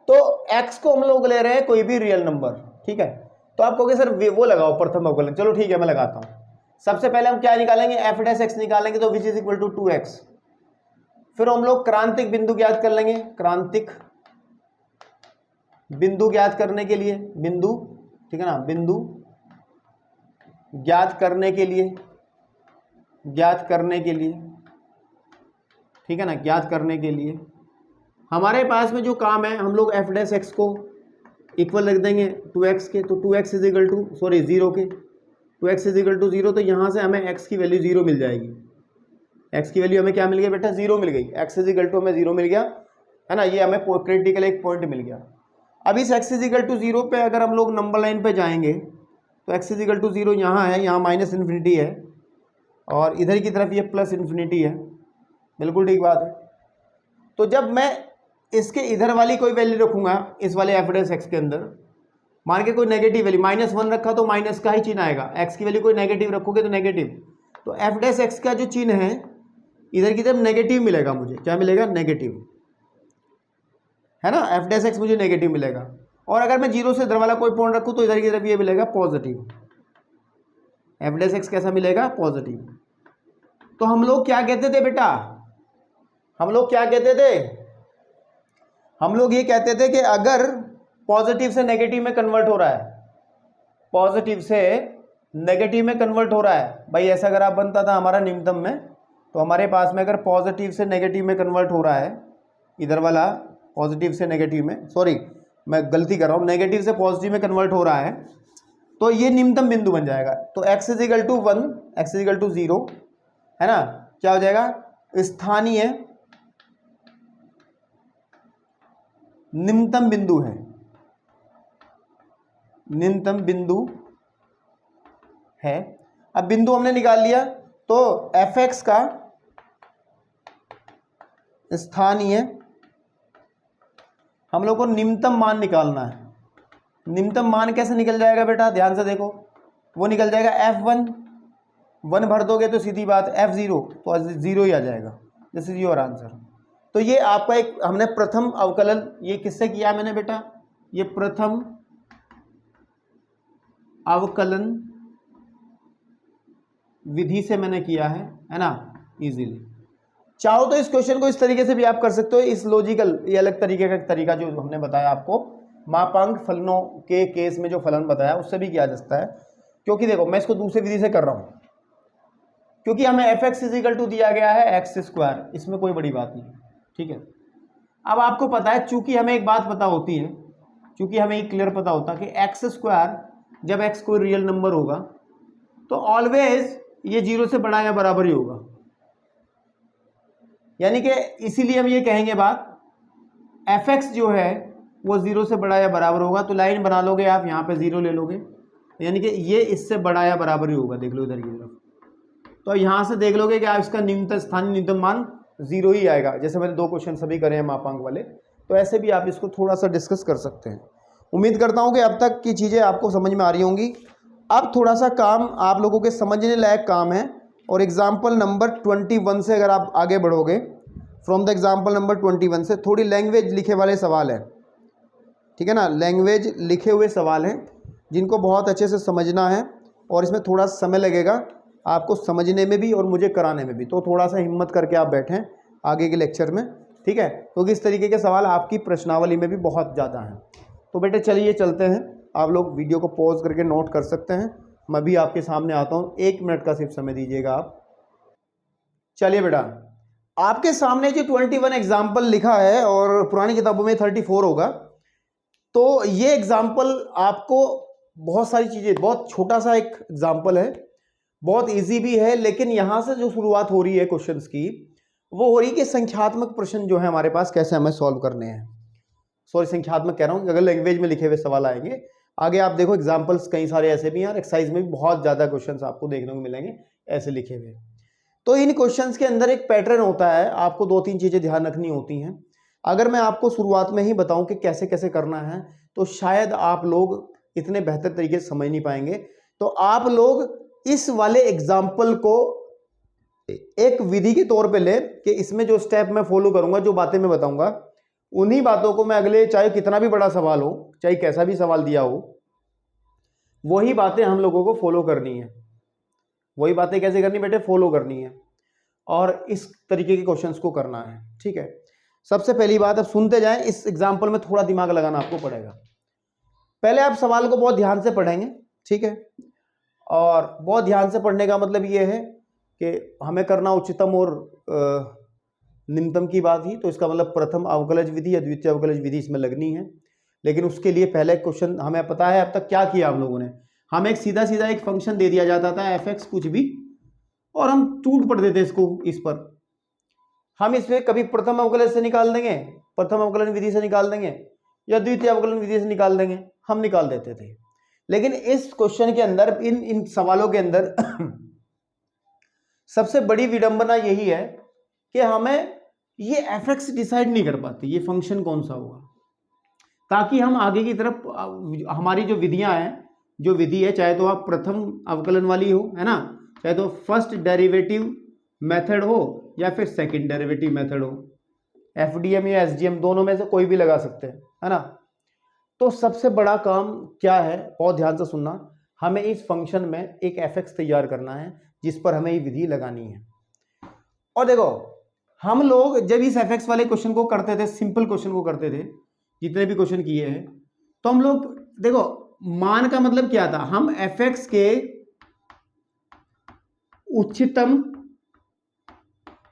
तो x को हम लोग ले रहे हैं कोई भी रियल नंबर, ठीक है। तो आप कहोगे सर वो लगाओ प्रथम अवकलन, चलो ठीक है मैं लगाता हूं। सबसे पहले हम क्या निकालेंगे? f(x) निकालेंगे, तो विच इज इक्वल टू 2x। फिर हम लोग क्रांतिक बिंदु ज्ञात कर लेंगे, क्रांतिक बिंदु ज्ञात करने के लिए, बिंदु, ठीक है ना, बिंदु ज्ञात करने के लिए, ज्ञात करने के लिए, ठीक है ना, ज्ञात करने के लिए हमारे पास में जो काम है, हम लोग f(x) को इक्वल रख देंगे 2x के, तो 2x इज इक्वल टू 0 के, 2x इज इक्वल टू 0, तो यहाँ से हमें x की वैल्यू 0 मिल जाएगी। x की वैल्यू हमें क्या मिल गया बेटा? 0 मिल गई। x इज इक्वल टू हमें 0 मिल गया, है ना, ये हमें क्रिटिकल एक पॉइंट मिल गया। अब इस x इज इक्वल टू 0 पे अगर हम लोग नंबर लाइन पे जाएंगे, तो x इज इक्वल टू 0 यहाँ है, यहाँ -∞ है, और इधर की तरफ ये +∞ है, बिल्कुल ठीक बात है। तो जब मैं इसके इधर वाली कोई वैल्यू रखूंगा, इस वाले f(x) के अंदर, मान के कोई नेगेटिव वैल्यू -1 रखा तो माइनस का ही चिन्ह आएगा, x की वैल्यू कोई नेगेटिव रखोगे तो नेगेटिव, तो f(x) का जो चिन्ह है इधर की तरफ नेगेटिव मिलेगा मुझे, क्या मिलेगा? नेगेटिव, है ना, f(x) मुझे नेगेटिव मिलेगा। और अगर मैं 0 से इधर वाला कोई पॉइंट रखूँ तो इधर की तरफ ये मिलेगा पॉजिटिव, f(x) कैसा मिलेगा? पॉजिटिव। तो हम लोग क्या कहते थे बेटा? हम लोग क्या कहते थे? हम लोग ये कहते थे कि अगर पॉजिटिव से नेगेटिव में कन्वर्ट हो रहा है, पॉजिटिव से नेगेटिव में कन्वर्ट हो रहा है, भाई ऐसा ग्राफ बनता था हमारा निम्नतम में, तो हमारे पास में अगर पॉजिटिव से नेगेटिव में कन्वर्ट हो रहा है, इधर वाला पॉजिटिव से नेगेटिव में, सॉरी मैं गलती कर रहा हूँ, नेगेटिव से पॉजिटिव में कन्वर्ट हो रहा है, तो ये निम्नतम बिंदु बन जाएगा। तो x is equal to 1, x is equal to 0, है ना, क्या हो जाएगा? स्थानीय निम्नतम बिंदु है, निम्नतम बिंदु है। अब बिंदु हमने निकाल लिया, तो f(x) का स्थानीय हम लोग को निम्नतम मान निकालना है। निम्नतम मान कैसे निकल जाएगा बेटा? ध्यान से देखो, वो निकल जाएगा f(1), 1 भर दोगे तो सीधी बात f(0), तो 0 ही आ जाएगा। This is your answer. तो ये आपका एक हमने प्रथम अवकलन, ये किससे किया मैंने बेटा? ये प्रथम अवकलन विधि से मैंने किया है ना, इजीली। चाहो तो इस क्वेश्चन को इस तरीके से भी आप कर सकते हो, इस लॉजिकल, ये अलग तरीके का तरीका जो हमने बताया आपको, मापांक फलनों के केस में जो फलन बताया उससे भी किया जा सकता है। क्योंकि देखो मैं इसको दूसरी विधि से कर रहा हूँ, क्योंकि हमें f(x) इज इक्वल टू दिया गया है x², इसमें कोई बड़ी बात नहीं, ठीक है। अब आपको पता है, चूंकि हमें एक बात पता होती है, चूंकि हमें एक क्लियर पता होता है कि x² जब x कोई रियल नंबर होगा तो ऑलवेज ये 0 से बड़ा या बराबर ही होगा। यानी कि इसीलिए हम ये कहेंगे बात एफ एक्स जो है वो 0 से बड़ा या बराबर होगा, तो लाइन बना लोगे आप, यहाँ पे 0 ले लोगे, यानी कि ये इससे बड़ा या बराबर ही होगा। देख लो इधर की तरफ, तो यहाँ से देख लोगे कि आप इसका न्यूनतम स्थानीय न्यूनतम मान 0 ही आएगा। जैसे मैंने 2 क्वेश्चन सभी करे हैं मापांक वाले, तो ऐसे भी आप इसको थोड़ा सा डिस्कस कर सकते हैं। उम्मीद करता हूँ कि अब तक की चीज़ें आपको समझ में आ रही होंगी। अब थोड़ा सा काम आप लोगों के समझने लायक काम है, और एग्जाम्पल नंबर 21 से अगर आप आगे बढ़ोगे, फ्रॉम द एग्जाम्पल नंबर 21 से थोड़ी लैंग्वेज लिखे वाले सवाल है, ठीक है ना, लैंग्वेज लिखे हुए सवाल हैं जिनको बहुत अच्छे से समझना है, और इसमें थोड़ा समय लगेगा आपको समझने में भी और मुझे कराने में भी, तो थोड़ा सा हिम्मत करके आप बैठें आगे के लेक्चर में, ठीक है, क्योंकि इस तरीके के सवाल आपकी प्रश्नावली में भी बहुत ज़्यादा हैं। तो बेटे चलिए चलते हैं, आप लोग वीडियो को पॉज करके नोट कर सकते हैं, मैं भी आपके सामने आता हूँ, 1 मिनट का सिर्फ समय दीजिएगा आप। चलिए बेटा, आपके सामने जो 21 एग्जाम्पल लिखा है और पुरानी किताबों में 34 होगा, तो ये एग्जाम्पल आपको बहुत सारी चीज़ें, बहुत छोटा सा एक एग्जाम्पल है, बहुत इजी भी है, लेकिन यहाँ से जो शुरुआत हो रही है क्वेश्चंस की, वो हो रही है कि संख्यात्मक प्रश्न जो है हमारे पास कैसे हमें सॉल्व करने हैं। सॉरी, संख्यात्मक कह रहा हूँ, अगर लैंग्वेज में लिखे हुए सवाल आएंगे आगे, आप देखो एग्जाम्पल्स कई सारे ऐसे भी हैं, और एक्सरसाइज में भी बहुत ज़्यादा क्वेश्चंस आपको देखने को मिलेंगे ऐसे लिखे हुए। तो इन क्वेश्चंस के अंदर एक पैटर्न होता है, आपको 2-3 चीज़ें ध्यान रखनी होती हैं। अगर मैं आपको शुरुआत में ही बताऊं कि कैसे कैसे करना है, तो शायद आप लोग इतने बेहतर तरीके से समझ नहीं पाएंगे। तो आप लोग इस वाले एग्जाम्पल को एक विधि के तौर पे ले कि इसमें जो स्टेप मैं फॉलो करूंगा, जो बातें मैं बताऊंगा, उन्हीं बातों को मैं अगले, चाहे कितना भी बड़ा सवाल हो, चाहे कैसा भी सवाल दिया हो, वही बातें हम लोगों को फॉलो करनी है। वही बातें कैसे करनी बेटे? फॉलो करनी है, और इस तरीके के क्वेश्चंस को करना है, ठीक है। सबसे पहली बात, अब सुनते जाएं, इस एग्जाम्पल में थोड़ा दिमाग लगाना आपको पड़ेगा। पहले आप सवाल को बहुत ध्यान से पढ़ेंगे, ठीक है, और बहुत ध्यान से पढ़ने का मतलब ये है कि हमें करना उच्चतम और निम्नतम की बात ही, तो इसका मतलब प्रथम अवकलज विधि या द्वितीय अवकलज विधि इसमें लगनी है। लेकिन उसके लिए पहले क्वेश्चन हमें पता है अब तक क्या किया हम लोगों ने, हमें एक सीधा सीधा एक फंक्शन दे दिया जाता था एफ एक्स कुछ भी, और हम टूट पड़ देते इसको, इस पर हम इसमें कभी प्रथम अवकलज से निकाल देंगे, प्रथम अवकलन विधि से निकाल देंगे, या द्वितीय अवकलन विधि से निकाल देंगे, हम निकाल देते थे। लेकिन इस क्वेश्चन के अंदर, इन सवालों के अंदर सबसे बड़ी विडंबना यही है कि हमें ये एफ एक्स डिसाइड नहीं कर पाते ये फंक्शन कौन सा होगा, ताकि हम आगे की तरफ हमारी जो विधियां हैं, जो विधि है, चाहे तो आप प्रथम अवकलन वाली हो, है ना, चाहे तो फर्स्ट डेरिवेटिव मेथड हो या फिर सेकंड डेरिवेटिव मेथड हो, एफडीएम या एसडीएम दोनों में से कोई भी लगा सकते हैं, है ना। तो सबसे बड़ा काम क्या है, बहुत ध्यान से सुनना, हमें इस फंक्शन में एक एफ एक्स तैयार करना है जिस पर हमें ये विधि लगानी है। और देखो, हम लोग जब इस एफ एक्स वाले क्वेश्चन को करते थे, सिंपल क्वेश्चन को करते थे, जितने भी क्वेश्चन किए हैं, तो हम लोग देखो, मान का मतलब क्या था, हम एफ एक्स के उच्चतम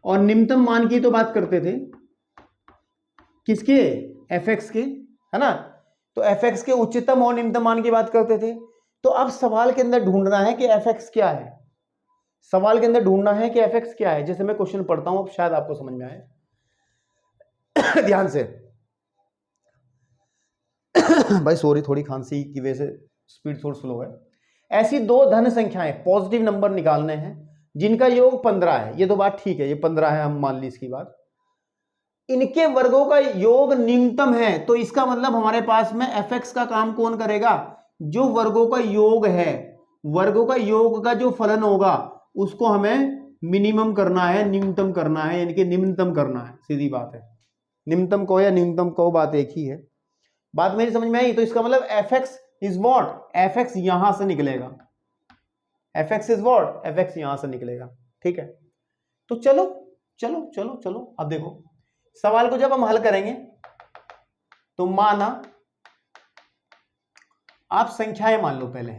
और निम्नतम मान की तो बात करते थे, किसके? एफ एक्स के, है ना। तो एफ एक्स के उच्चतम और निम्नतम मान की बात करते थे। तो अब सवाल के अंदर ढूंढना है कि एफ एक्स क्या है, सवाल के अंदर ढूंढना है कि एफ एक्स क्या है। जैसे मैं क्वेश्चन पढ़ता हूं, अब शायद आपको समझ में आए ध्यान से भाई सॉरी, थोड़ी खांसी की वजह से स्पीड थोड़ी स्लो है। ऐसी दो धन संख्याएं, पॉजिटिव नंबर निकालने हैं जिनका योग 15 है, ये तो बात ठीक है, ये 15 है, हम मान ली इसकी बात। इनके वर्गों का योग न्यूनतम है, तो इसका मतलब हमारे पास में एफ एक्स का काम कौन करेगा? जो वर्गों का योग है, वर्गों का योग का जो फलन होगा उसको हमें मिनिमम करना है, न्यूनतम करना है, यानी कि निम्नतम करना है। सीधी बात है, निम्नतम को या न्यूनतम को बात एक ही है। बात मेरी समझ में आई? तो इसका मतलब F x is what, F x यहां से निकलेगा, F x is what, F x यहां से निकलेगा, ठीक है। तो चलो चलो चलो चलो, अब देखो सवाल को जब हम हल करेंगे तो माना आप संख्याएं मान लो पहले,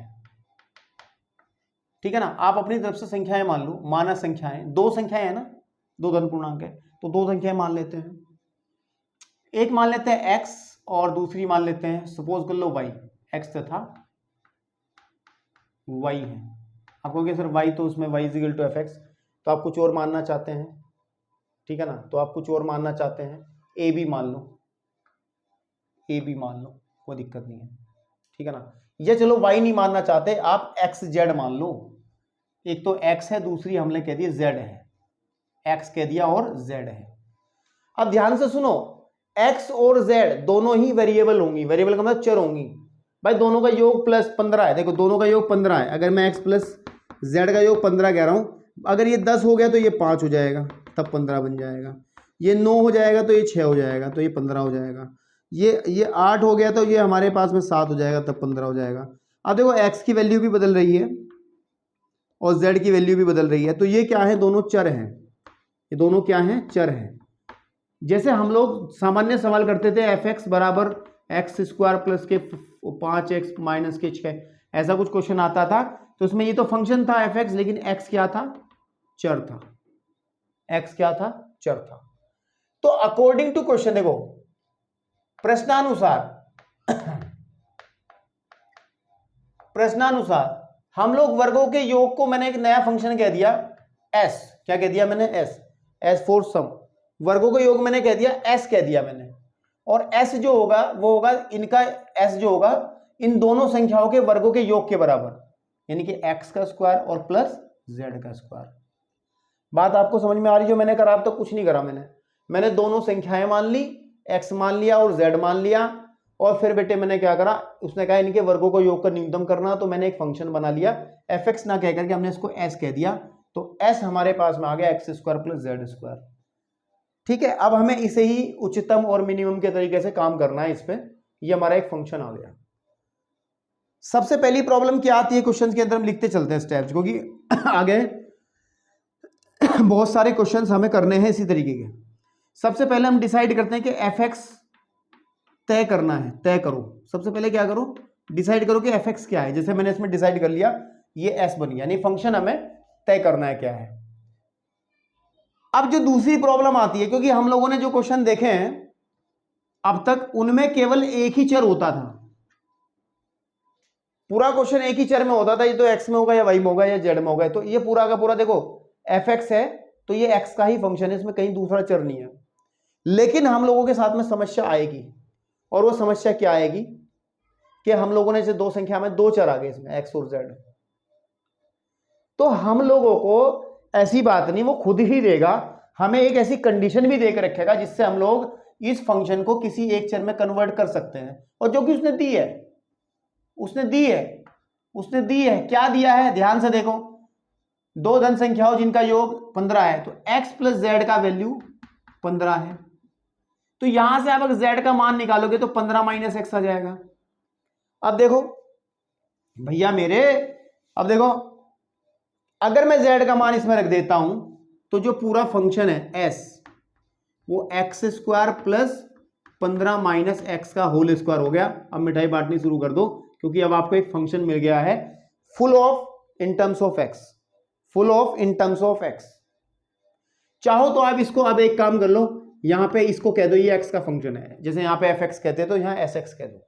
ठीक है ना, आप अपनी तरफ से संख्याएं मान लो, माना संख्याएं, दो संख्याएं है ना, दो धन पूर्णांक है, तो दो संख्याएं मान लेते हैं। एक मान लेते हैं x और दूसरी मान लेते हैं, सपोज कर लो y, x तथा y है। आप कहोगे सर y, तो उसमें y equal to f x, तो आप कुछ और मानना चाहते हैं, ठीक है ना, तो आप कुछ और मानना चाहते हैं, a भी मान लो, ए भी मान लो, कोई दिक्कत नहीं है, ठीक है ना। या चलो वाई नहीं मानना चाहते आप, एक्स जेड मान लो। एक तो एक्स है, दूसरी हमने कह दिया जेड है, एक्स कह दिया और जेड है। अब ध्यान से सुनो, एक्स और जेड दोनों ही वेरिएबल होंगी, वेरिएबल का मतलब चर होंगी भाई। दोनों का योग प्लस 15 है, देखो दोनों का योग 15 है। अगर मैं एक्स प्लस जेड का योग 15 कह रहा हूं, अगर ये 10 हो गया तो ये 5 हो जाएगा, तब 15 बन जाएगा। ये 9 हो जाएगा तो ये 6 हो जाएगा, तो ये 15 हो जाएगा। ये 8 हो गया तो ये हमारे पास में 7 हो जाएगा, तब 15 हो जाएगा। अब देखो एक्स की वैल्यू भी बदल रही है और जेड की वैल्यू भी बदल रही है, तो ये क्या है, दोनों चर हैं। ये दोनों क्या हैं, चर हैं। जैसे हम लोग सामान्य सवाल करते थे एफ एक्स बराबर एक्स स्क्वायर प्लस के 5x माइनस के 6, ऐसा कुछ क्वेश्चन आता था, तो उसमें ये तो फंक्शन था एफ एक्स, लेकिन एक्स क्या था, चर था। एक्स क्या था, चर था। तो अकॉर्डिंग टू क्वेश्चन देखो, प्रश्नानुसार हम लोग वर्गों के योग को, मैंने एक नया फंक्शन कह दिया एस, क्या कह दिया मैंने, एस फॉर सम। वर्गों का योग मैंने कह दिया एस कह दिया मैंने, और एस जो होगा वो होगा इनका, एस जो होगा इन दोनों संख्याओं के वर्गों के योग के बराबर, यानी कि एक्स का स्क्वायर और प्लस जेड का स्क्वायर। बात आपको समझ में आ रही? जो मैंने करा, अब तो कुछ नहीं करा मैंने दोनों संख्याएं मान ली, एक्स मान लिया और जेड मान लिया, और फिर बेटे मैंने क्या करा, उसने कहा इनके वर्गों को योग का न्यूनतम करना, तो मैंने एक फंक्शन बना लिया एफ एक्स ना कहकर के हमने इसको एस कह दिया, तो एस हमारे पास में आ गया x square plus Z square. ठीक है, अब हमें इसे ही उच्चतम और मिनिमम के तरीके से काम करना है इस पे, ये हमारा एक फंक्शन आ गया। सबसे पहली प्रॉब्लम क्या आती है क्वेश्चन के अंदर, हम लिखते चलते हैं स्टेप्स, क्योंकि आगे बहुत सारे क्वेश्चंस हमें करने हैं इसी तरीके के। सबसे पहले हम डिसाइड करते हैं कि एफ एक्स तय करना है, तय करो। सबसे पहले क्या करो, डिसाइड करो कि एफ एक्स क्या है। जैसे मैंने इसमें डिसाइड कर लिया, ये एस बन गया, यानी फंक्शन हमें तय करना है क्या है। अब जो दूसरी प्रॉब्लम आती है, क्योंकि हम लोगों ने जो क्वेश्चन देखे हैं अब तक, उनमें केवल एक ही चर होता था, पूरा क्वेश्चन एक ही चर में होता था, ये तो एक्स में होगा या वाई में होगा या जेड में होगा। तो ये पूरा का पूरा देखो एफ एक्स है, तो ये एक्स का ही फंक्शन है, इसमें कहीं दूसरा चर नहीं है। लेकिन हम लोगों के साथ में समस्या आएगी, और वो समस्या क्या आएगी कि हम लोगों ने, दो संख्या में दो चर आ गए इसमें, एक्स और जेड। तो हम लोगों को, ऐसी बात नहीं, वो खुद ही देगा, हमें एक ऐसी कंडीशन भी देकर रखेगा जिससे हम लोग इस फंक्शन को किसी एक चर में कन्वर्ट कर सकते हैं, और जो कि उसने दी है, उसने दी है। क्या दिया है, ध्यान से देखो, दो धन संख्याओं जिनका योग 15 है, तो x प्लस जेड का वैल्यू 15 है। तो यहां से आप अगर z का मान निकालोगे तो 15 माइनस एक्स आ जाएगा। अब देखो भैया मेरे, अब देखो अगर मैं z का मान इसमें रख देता हूं, तो जो पूरा फंक्शन है s, वो x square plus 15 minus x का होल स्क्वायर हो गया। अब मिठाई बांटनी शुरू कर दो, क्योंकि अब आपको एक फंक्शन मिल गया है full of in terms of x, full of in terms of x. चाहो तो आप इसको, अब एक काम कर लो, यहां पे इसको कह दो ये एक्स का फंक्शन है, जैसे यहां पे एफ एक्स कहते हैं तो यहां एस एक्स कह दो।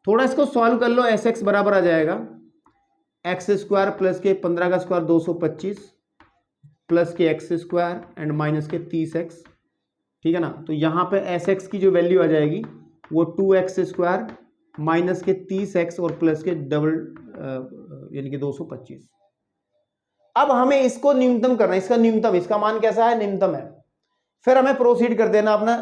थोड़ा इसको सॉल्व कर लो, एस एक्स बराबर आ जाएगा एक्स स्क्वायर प्लस के 15 का स्क्वायर 225 प्लस के एक्स स्क्वायर एंड माइनस के 30x, ठीक है ना। तो यहां पे एस एक्स की जो वैल्यू आ जाएगी वो 2x स्क्वायर माइनस के 30x और प्लस के डबल यानी कि 225। अब हमें इसको न्यूनतम करना है, इसका न्यूनतम, इसका मान कैसा है, न्यूनतम है। फिर हमें प्रोसीड कर देना, अपना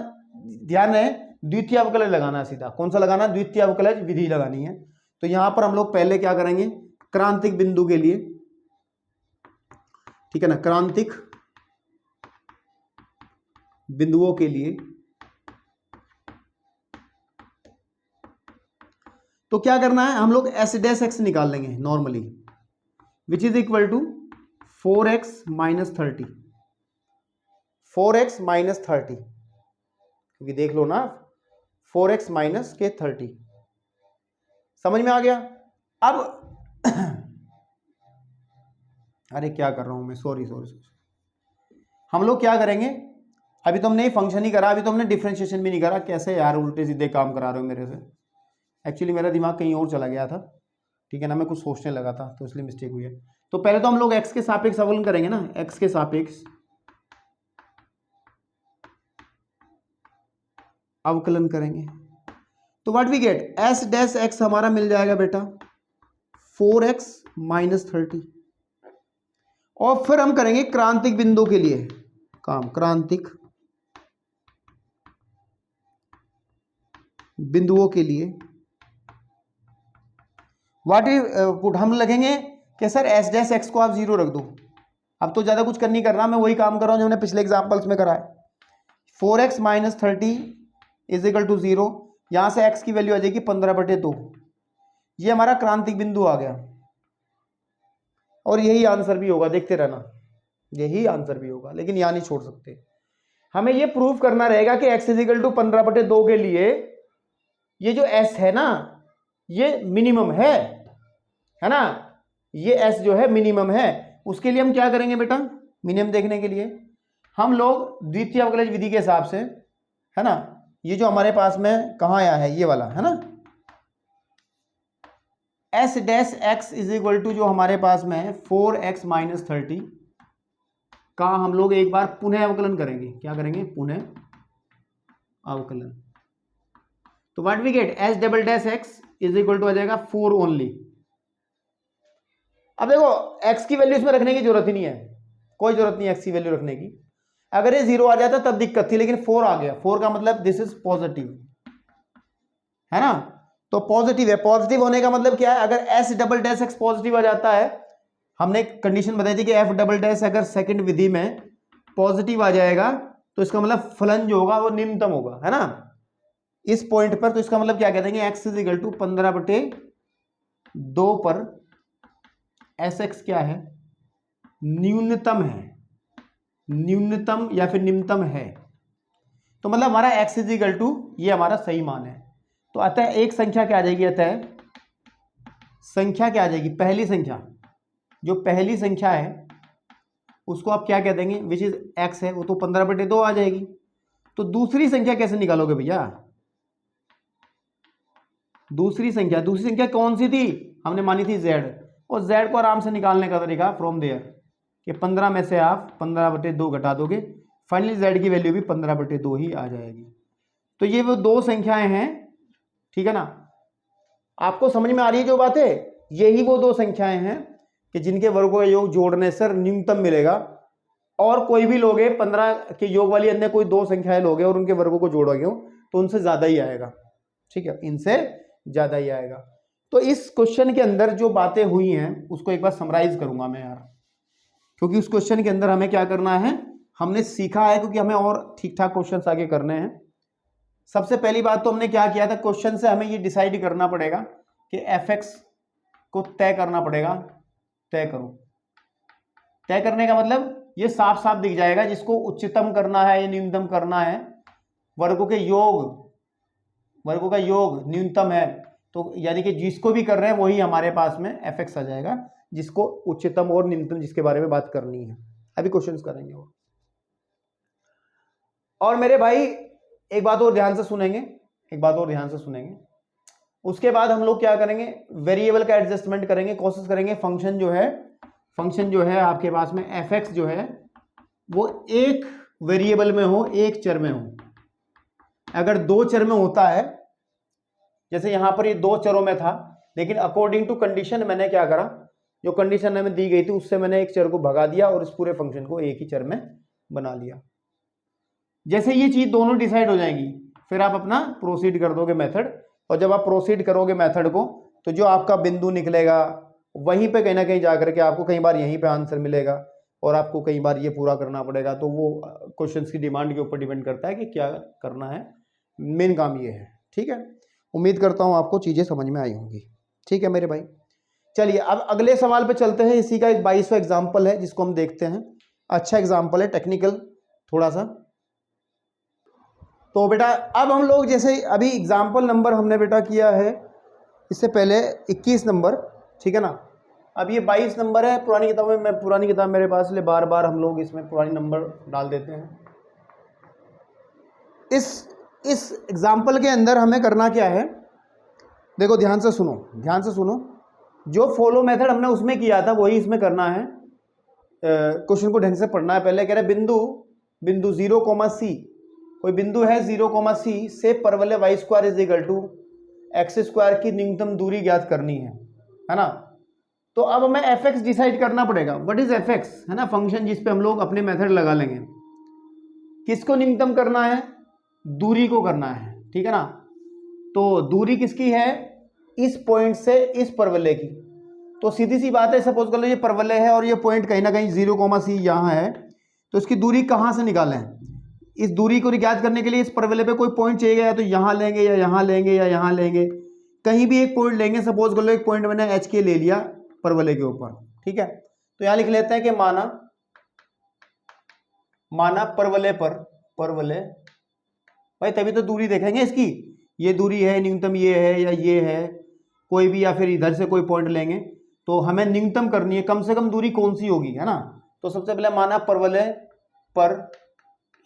ध्यान रहे द्वितीय अवकलज लगाना है सीधा। कौन सा लगाना, द्वितीय अवकलज विधि लगानी है। तो यहां पर हम लोग पहले क्या करेंगे, क्रांतिक बिंदु के लिए, ठीक है ना, क्रांतिक बिंदुओं के लिए तो क्या करना है, हम लोग एस डैश एक्स निकाल लेंगे normally, which is equal to 4x minus 30, 4x minus 30, क्योंकि देख लो ना 4x माइनस के 30, समझ में आ गया। अब अरे क्या कर रहा हूं मैं, सॉरी। हम लोग क्या करेंगे, अभी तो हमने फंक्शन ही करा, अभी तो हमने डिफरेंशिएशन भी नहीं करा। कैसे यार उल्टे सीधे काम करा रहे हो मेरे से, एक्चुअली मेरा दिमाग कहीं और चला गया था, ठीक है ना, मैं कुछ सोचने लगा था तो इसलिए मिस्टेक हुई है। तो पहले तो हम लोग x के सापेक्ष अवकलन करेंगे ना, x के सापेक्ष अवकलन करेंगे। तो what we get, s dash x हमारा मिल जाएगा बेटा 4x माइनस 30। और फिर हम करेंगे क्रांतिक बिंदु के लिए काम, क्रांतिक बिंदुओं के लिए व्हाट इज पुट, हम लगेंगे कि सर एस डैश एक्स को आप 0 रख दो। अब तो ज़्यादा कुछ नहीं करना, मैं वही काम कर रहा हूँ जो हमने पिछले एग्जाम्पल्स में करा है। 4x minus 30 is equal to 0, यहाँ से x की वैल्यू आ जाएगी 15/2। ये हमारा क्रांतिक बिंदु आ गया और यही आंसर भी होगा, देखते रहना, यही आंसर भी होगा, लेकिन यहाँ नहीं छोड़ सकते। हमें ये प्रूव करना रहेगा कि x इज इक्वल टू 15/2 के लिए ये जो s है ना ये मिनिमम है ना, ये s जो है मिनिमम है। उसके लिए हम क्या करेंगे बेटा, मिनिमम देखने के लिए हम लोग द्वितीय अवकलज विधि के हिसाब से, है ना, ये जो हमारे पास में कहाँ आया है ये वाला, है ना, s dash x is equal to जो हमारे पास में है 4x माइनस 30 का हम लोग एक बार पुनः अवकलन करेंगे। क्या करेंगे, पुनः अवकलन। तो what we get, S double dash x is equal to आ जाएगा 4 ओनली। अब देखो x की वैल्यू इसमें रखने की जरूरत ही नहीं है, कोई जरूरत नहीं है x की वैल्यू रखने की। अगर ये 0 आ जाता तब दिक्कत थी, लेकिन 4 आ गया, 4 का मतलब दिस इज पॉजिटिव, है ना। तो पॉजिटिव है, पॉजिटिव होने का मतलब क्या है, अगर s double dash X positive आ जाता है, हमने कंडीशन बताई थी कि f डबल डैश अगर सेकंड विधि में पॉजिटिव आ जाएगा तो इसका मतलब फलन जो होगा वो निम्नतम होगा, है ना, इस पॉइंट पर। तो इसका मतलब क्या कह देंगे, x इज इक्वल टू 15/2 पर एस एक्स क्या है, न्यूनतम है, न्यूनतम या फिर निम्नतम है। तो मतलब हमारा x इज इक्वल टू ये हमारा सही मान है। तो अतः एक संख्या क्या आ जाएगी, अतः संख्या क्या आ जाएगी, पहली संख्या, जो पहली संख्या है उसको आप क्या कह देंगे, विच इज x है, वो तो 15/2 आ जाएगी। तो दूसरी संख्या कैसे निकालोगे भैया, दूसरी संख्या कौन सी थी, हमने मानी थी z, और z को आराम से निकालने का तरीका फ्रॉम देयर कि 15 में से आप 15/2 घटा दोगे, फाइनली z की वैल्यू भी 15/2 ही आ जाएगी। तो ये वो दो संख्याएं हैं, ठीक है ना, आपको समझ में आ रही है जो बात है, यही वो दो संख्याएं हैं कि जिनके वर्गों का योग जोड़ने से न्यूनतम मिलेगा। और कोई भी लोगे 15 के योग वाली अन्य कोई दो संख्याएं लोगे और उनके वर्गों को जोड़ोगे तो उनसे ज्यादा ही आएगा, ठीक है, इनसे ज्यादा ही आएगा। तो इस क्वेश्चन के अंदर जो बातें हुई हैं उसको एक बार समराइज करूंगा मैं यार, क्योंकि उस क्वेश्चन के अंदर हमें क्या करना है, हमने सीखा है, क्योंकि हमें और ठीक ठाक क्वेश्चन आगे करने हैं। सबसे पहली बात तो हमने क्या किया था, क्वेश्चन से हमें ये डिसाइड करना पड़ेगा कि एफ एक्स को तय करना पड़ेगा। तय करो, तय करने का मतलब ये साफ साफ दिख जाएगा, जिसको उच्चतम करना है या न्यूनतम करना है, वर्गों के योग, वर्गों का योग न्यूनतम है, तो यानी कि जिसको भी कर रहे हैं वही हमारे पास में एफ एक्स आ जाएगा, जिसको उच्चतम और न्यूनतम जिसके बारे में बात करनी है। अभी क्वेश्चंस करेंगे वो। और मेरे भाई एक बात और ध्यान से सुनेंगे, एक बात और ध्यान से सुनेंगे, उसके बाद हम लोग क्या करेंगे, वेरिएबल का एडजस्टमेंट करेंगे, कोशिश करेंगे फंक्शन जो है आपके पास में एफ एक्स जो है वो एक वेरिएबल में हो, एक चर में हो। अगर दो चर में होता है, जैसे यहां पर ये दो चरों में था, लेकिन अकॉर्डिंग टू कंडीशन मैंने क्या करा, जो कंडीशन हमें दी गई थी उससे मैंने एक चर को भगा दिया और इस पूरे फंक्शन को एक ही चर में बना लिया। जैसे ये चीज दोनों डिसाइड हो जाएंगी, फिर आप अपना प्रोसीड कर दोगे मेथड, और जब आप प्रोसीड करोगे मेथड को तो जो आपका बिंदु निकलेगा वहीं पे कहीं ना कहीं जाकर के आपको कई बार यहीं पे आंसर मिलेगा और आपको कई बार ये पूरा करना पड़ेगा। तो वो क्वेश्चंस की डिमांड के ऊपर डिपेंड करता है कि क्या करना है, मेन काम ये है, ठीक है। उम्मीद करता हूँ आपको चीज़ें समझ में आई होंगी, ठीक है मेरे भाई। चलिए अब अगले सवाल पे चलते हैं। इसी का 22वां एग्जाम्पल है जिसको हम देखते हैं। अच्छा एग्जाम्पल है, टेक्निकल थोड़ा सा। तो बेटा अब हम लोग जैसे अभी एग्जाम्पल नंबर हमने बेटा किया है इससे पहले 21 नंबर, ठीक है ना। अब ये 22 नंबर है पुरानी किताब में, मैं पुरानी किताब मेरे पास, इसलिए बार बार हम लोग इसमें पुरानी नंबर डाल देते हैं। इस एग्जाम्पल के अंदर हमें करना क्या है, देखो ध्यान से सुनो, ध्यान से सुनो। जो फॉलो मेथड हमने उसमें किया था वही इसमें करना है। क्वेश्चन को ढंग से पढ़ना है। पहले कह रहे बिंदु 0, C, कोई बिंदु है 0, C से परवलय y² is equal to x square की न्यूनतम दूरी ज्ञात करनी है ना। तो अब हमें एफ एक्स डिसाइड करना पड़ेगा। व्हाट इज एफ एक्स, है ना, फंक्शन जिस पे हम लोग अपने मेथड लगा लेंगे। किसको न्यूनतम करना है, दूरी को करना है, ठीक है ना। तो दूरी किसकी है, इस पॉइंट से इस परवलय की। तो सीधी सी बात है, सपोज कर लो ये परवलय है और ये पॉइंट कहीं ना कहीं 0,c यहाँ है, तो इसकी दूरी कहाँ से निकालें। इस दूरी को ज्ञात करने के लिए इस परवलय पे कोई पॉइंट चाहिए, या तो यहाँ लेंगे या यहाँ लेंगे या यहाँ लेंगे, कहीं भी एक पॉइंट लेंगे। सपोज कर लो एक पॉइंट मैंने एच के ले लिया परवलय के ऊपर, ठीक है। तो यहां लिख लेते हैं कि माना परवलय पर, परवलय भाई तभी तो दूरी देखेंगे इसकी, ये दूरी है, न्यूनतम ये है या ये है कोई भी, या फिर इधर से कोई पॉइंट लेंगे। तो हमें न्यूनतम करनी है, कम से कम दूरी कौन सी होगी, है ना। तो सबसे पहले माना परवलय पर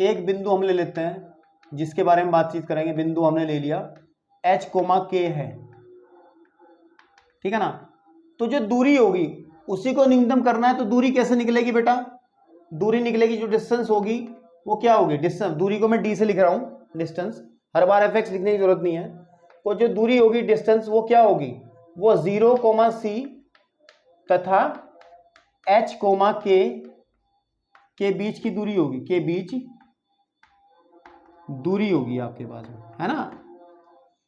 एक बिंदु हम ले लेते हैं जिसके बारे में बातचीत करेंगे। बिंदु हमने ले लिया h, k है, ठीक है ना। तो जो दूरी होगी उसी को न्यूनतम करना है। तो दूरी कैसे निकलेगी बेटा, दूरी निकलेगी जो डिस्टेंस होगी वो क्या होगी, डिस्टेंस। दूरी को मैं डी से लिख रहा हूं, डिस्टेंस, हर बार एफ एक्स लिखने की जरूरत नहीं है। तो जो दूरी होगी डिस्टेंस वो क्या होगी, वो 0,c तथा h, k के बीच की दूरी होगी, के बीच दूरी होगी आपके पास में, है ना।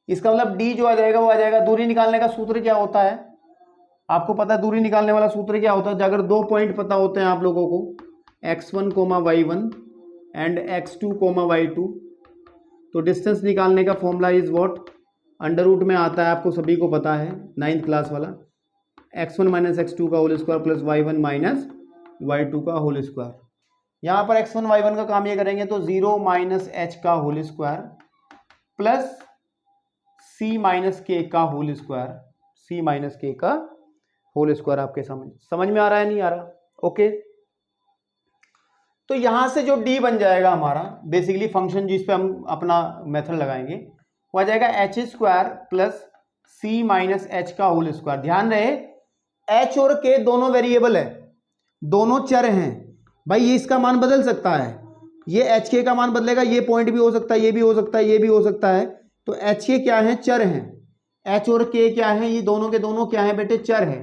इसका मतलब d जो आ जाएगा वो आ जाएगा, दूरी निकालने का सूत्र क्या होता है आपको पता है, दूरी निकालने वाला सूत्र क्या होता है। अगर दो पॉइंट पता होते हैं आप लोगों को, x1, y1 and x2, y2, तो डिस्टेंस निकालने का formula is what, under root में आता है, आपको सभी को पता है, 9th क्लास वाला, x1 माइनस x2 का whole square plus y1 minus y2 का होल स्क्वायर। यहाँ पर x1 y1 का काम ये करेंगे तो 0 माइनस h का whole square plus c minus k का whole square, c minus k का होल स्क्वायर। आपके समझ में आ रहा है, नहीं आ रहा, ओके। तो यहां से जो d बन जाएगा हमारा, बेसिकली फंक्शन जिस पे हम अपना मेथड लगाएंगे, वो आ जाएगा H square plus c minus h का होल स्क्वायर। ध्यान रहे h और k दोनों वेरिएबल है, दोनों चर हैं भाई, ये इसका मान बदल सकता है, ये एच के का मान बदलेगा, ये पॉइंट भी हो सकता है, ये भी हो सकता है, ये भी हो सकता है। तो एच के क्या है, चर हैं, एच और के क्या है, ये दोनों के दोनों क्या है बेटे, चर है।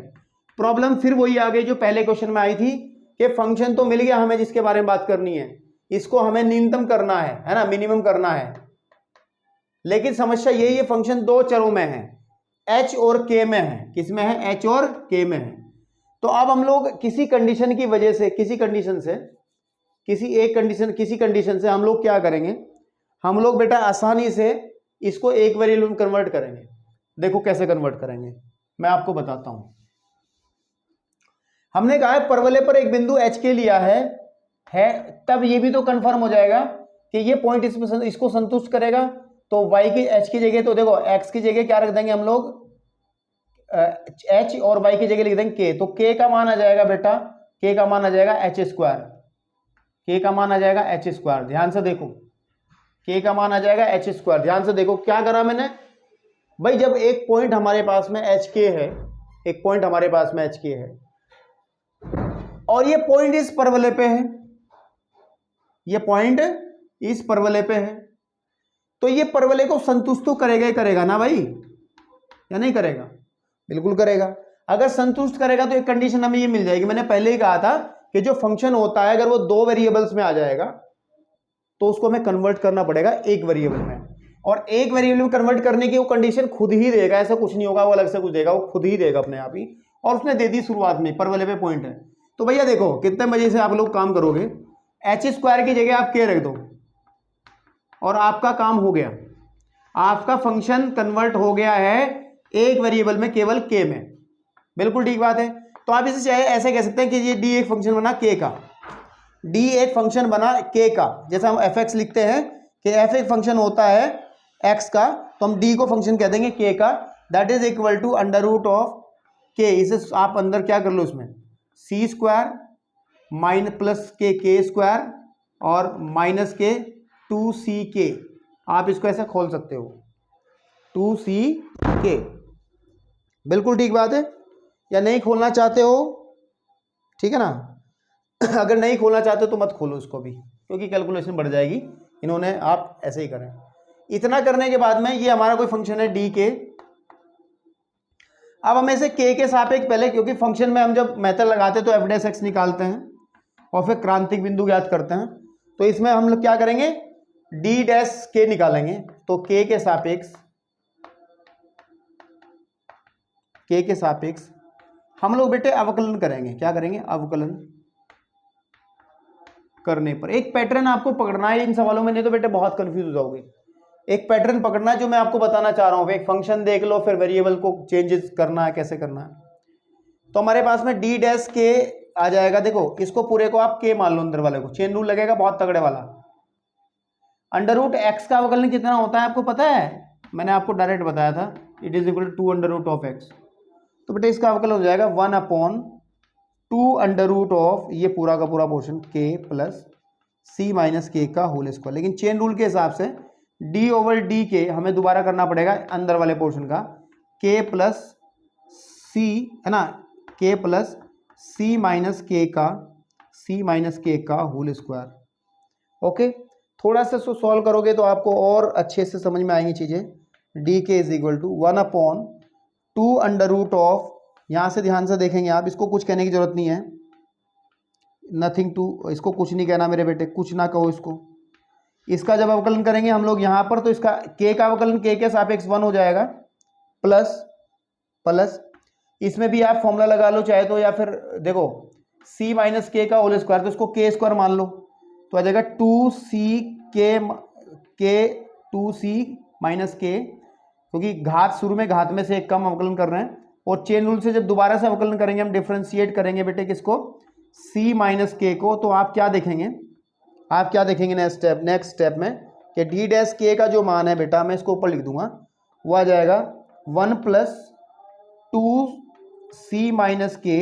प्रॉब्लम फिर वही आ गई जो पहले क्वेश्चन में आई थी कि फंक्शन तो मिल गया हमें जिसके बारे में बात करनी है, इसको हमें न्यूनतम करना है ना, मिनिमम करना है। लेकिन समस्या यही है, फंक्शन दो चरों में है, एच और के में है। किस में है, एच और के में है। तो अब हम लोग किसी कंडीशन की वजह से, किसी कंडीशन से हम लोग क्या करेंगे, हम लोग बेटा आसानी से इसको एक वेरिएबल में कन्वर्ट करेंगे। देखो कैसे कन्वर्ट करेंगे, मैं आपको बताता हूं। हमने कहा है परवलय पर एक बिंदु एच के लिया है, तब ये भी तो कंफर्म हो जाएगा कि ये पॉइंट इसको संतुष्ट करेगा। तो y की h की जगह, तो देखो x की जगह क्या रख देंगे हम लोग, h, और y की जगह लिख देंगे k। तो k का मान आ जाएगा बेटा, k का मान आ जाएगा h स्क्वायर, k का मान आ जाएगा h स्क्वायर। ध्यान से देखो, k का मान आ जाएगा h स्क्वायर। ध्यान से देखो क्या करा मैंने भाई, जब एक पॉइंट हमारे पास में एच के है, एक पॉइंट हमारे पास में एच के है और ये पॉइंट इस परवलय पे है, ये पॉइंट इस परवलय पे है, तो ये परवलय को संतुष्ट तो करेगा ही करेगा ना भाई, या नहीं करेगा, बिल्कुल करेगा। अगर संतुष्ट करेगा तो एक कंडीशन हमें ये मिल जाएगी, मैंने पहले ही कहा था कि जो फंक्शन होता है अगर वो दो वेरिएबल्स में आ जाएगा तो उसको हमें कन्वर्ट करना पड़ेगा एक वेरिएबल में, और एक वेरिएबल में कन्वर्ट करने की वो कंडीशन खुद ही देगा, ऐसा कुछ नहीं होगा वो अलग से कुछ देगा, वो खुद ही देगा अपने आप ही। और उसने दे दी शुरुआत में, परवलय पे पॉइंट है। तो भैया देखो कितने मजे से आप लोग काम करोगे, एच स्क्वायर की जगह आप के रख दो और आपका काम हो गया, आपका फंक्शन कन्वर्ट हो गया है एक वेरिएबल में, केवल के में। बिल्कुल ठीक बात है। तो आप इसे चाहे ऐसे कह सकते हैं कि ये डी एक फंक्शन बना के का, डी एक फंक्शन बना के का, जैसा हम एफ एक्स लिखते हैं कि एफ एक फंक्शन होता है एक्स का, तो हम डी को फंक्शन कह देंगे के का, that is equal to under root of k. इसे आप अंदर क्या कर लो, इसमें c square minus plus k square और माइनस के 2ck, आप इसको ऐसा खोल सकते हो 2ck। बिल्कुल ठीक बात है, या नहीं खोलना चाहते हो, ठीक है ना। अगर नहीं खोलना चाहते हो तो मत खोलो इसको भी, क्योंकि कैलकुलेशन बढ़ जाएगी। इन्होंने आप ऐसे ही करें। इतना करने के बाद में ये हमारा कोई फंक्शन है डी के, अब हमें इसे के सापेक्ष पहले, क्योंकि फंक्शन में हम जब मेथड लगाते हैं तो एफ डैश एक्स निकालते हैं और फिर क्रांतिक बिंदु ज्ञात करते हैं, तो इसमें हम लोग क्या करेंगे, डी डैश के निकालेंगे। तो के सापेक्ष हम लोग बेटे अवकलन करेंगे। क्या करेंगे, अवकलन करने पर एक पैटर्न आपको पकड़ना है इन सवालों में, नहीं तो बेटे बहुत कंफ्यूज हो जाओगे। एक पैटर्न पकड़ना है जो मैं आपको बताना चाह रहा हूं। एक फंक्शन देख लो, फिर वेरिएबल को चेंजेस करना है, कैसे करना है। तो हमारे पास में डी डैश के आ जाएगा। देखो इसको पूरे को आप के मान लो, अंदर वाले को चेन रूल लगेगा बहुत तगड़े वाला। अंडर रूट एक्स का अवकलन कितना होता है आपको पता है, मैंने आपको डायरेक्ट बताया था, it is equal to under root of x. तो बेटे इसका अवकलन हो जाएगा 1/2 अंडर रूट ऑफ ये पूरा का पूरा पोर्शन के प्लस सी माइनस के का होल स्क्वायर। लेकिन चेन रूल के हिसाब से डी ओवर डी के हमें दोबारा करना पड़ेगा अंदर वाले पोर्शन का, के प्लस सी है ना, के प्लस सी माइनस के का होल स्क्वायर। ओके, थोड़ा सा सॉल्व करोगे तो आपको और अच्छे से समझ में आएंगी चीज़ें। D k is equal to 1/2 under root of, यहाँ से ध्यान से देखेंगे आप, इसको कुछ कहने की जरूरत नहीं है, नथिंग टू, इसको कुछ नहीं कहना मेरे बेटे, कुछ ना कहो इसको। इसका जब अवकलन करेंगे हम लोग यहाँ पर, तो इसका के का अवकलन के सापेक्ष 1 हो जाएगा, प्लस इसमें भी आप फॉर्मूला लगा लो चाहे तो, या फिर देखो c माइनस के का होल स्क्वायर, तो इसको के स्क्वायर मान लो, तो आ जाएगा 2c माइनस के, क्योंकि घात शुरू में घात में से एक कम अवकलन कर रहे हैं। और चेन रूल से जब दोबारा से अवकलन करेंगे हम, डिफरेंशिएट करेंगे बेटे किसको, c माइनस के को, तो आप क्या देखेंगे नेक्स्ट स्टेप में कि डी डैश के का जो मान है बेटा, मैं इसको ऊपर लिख दूंगा, वो आ जाएगा 1 + 2c माइनस के।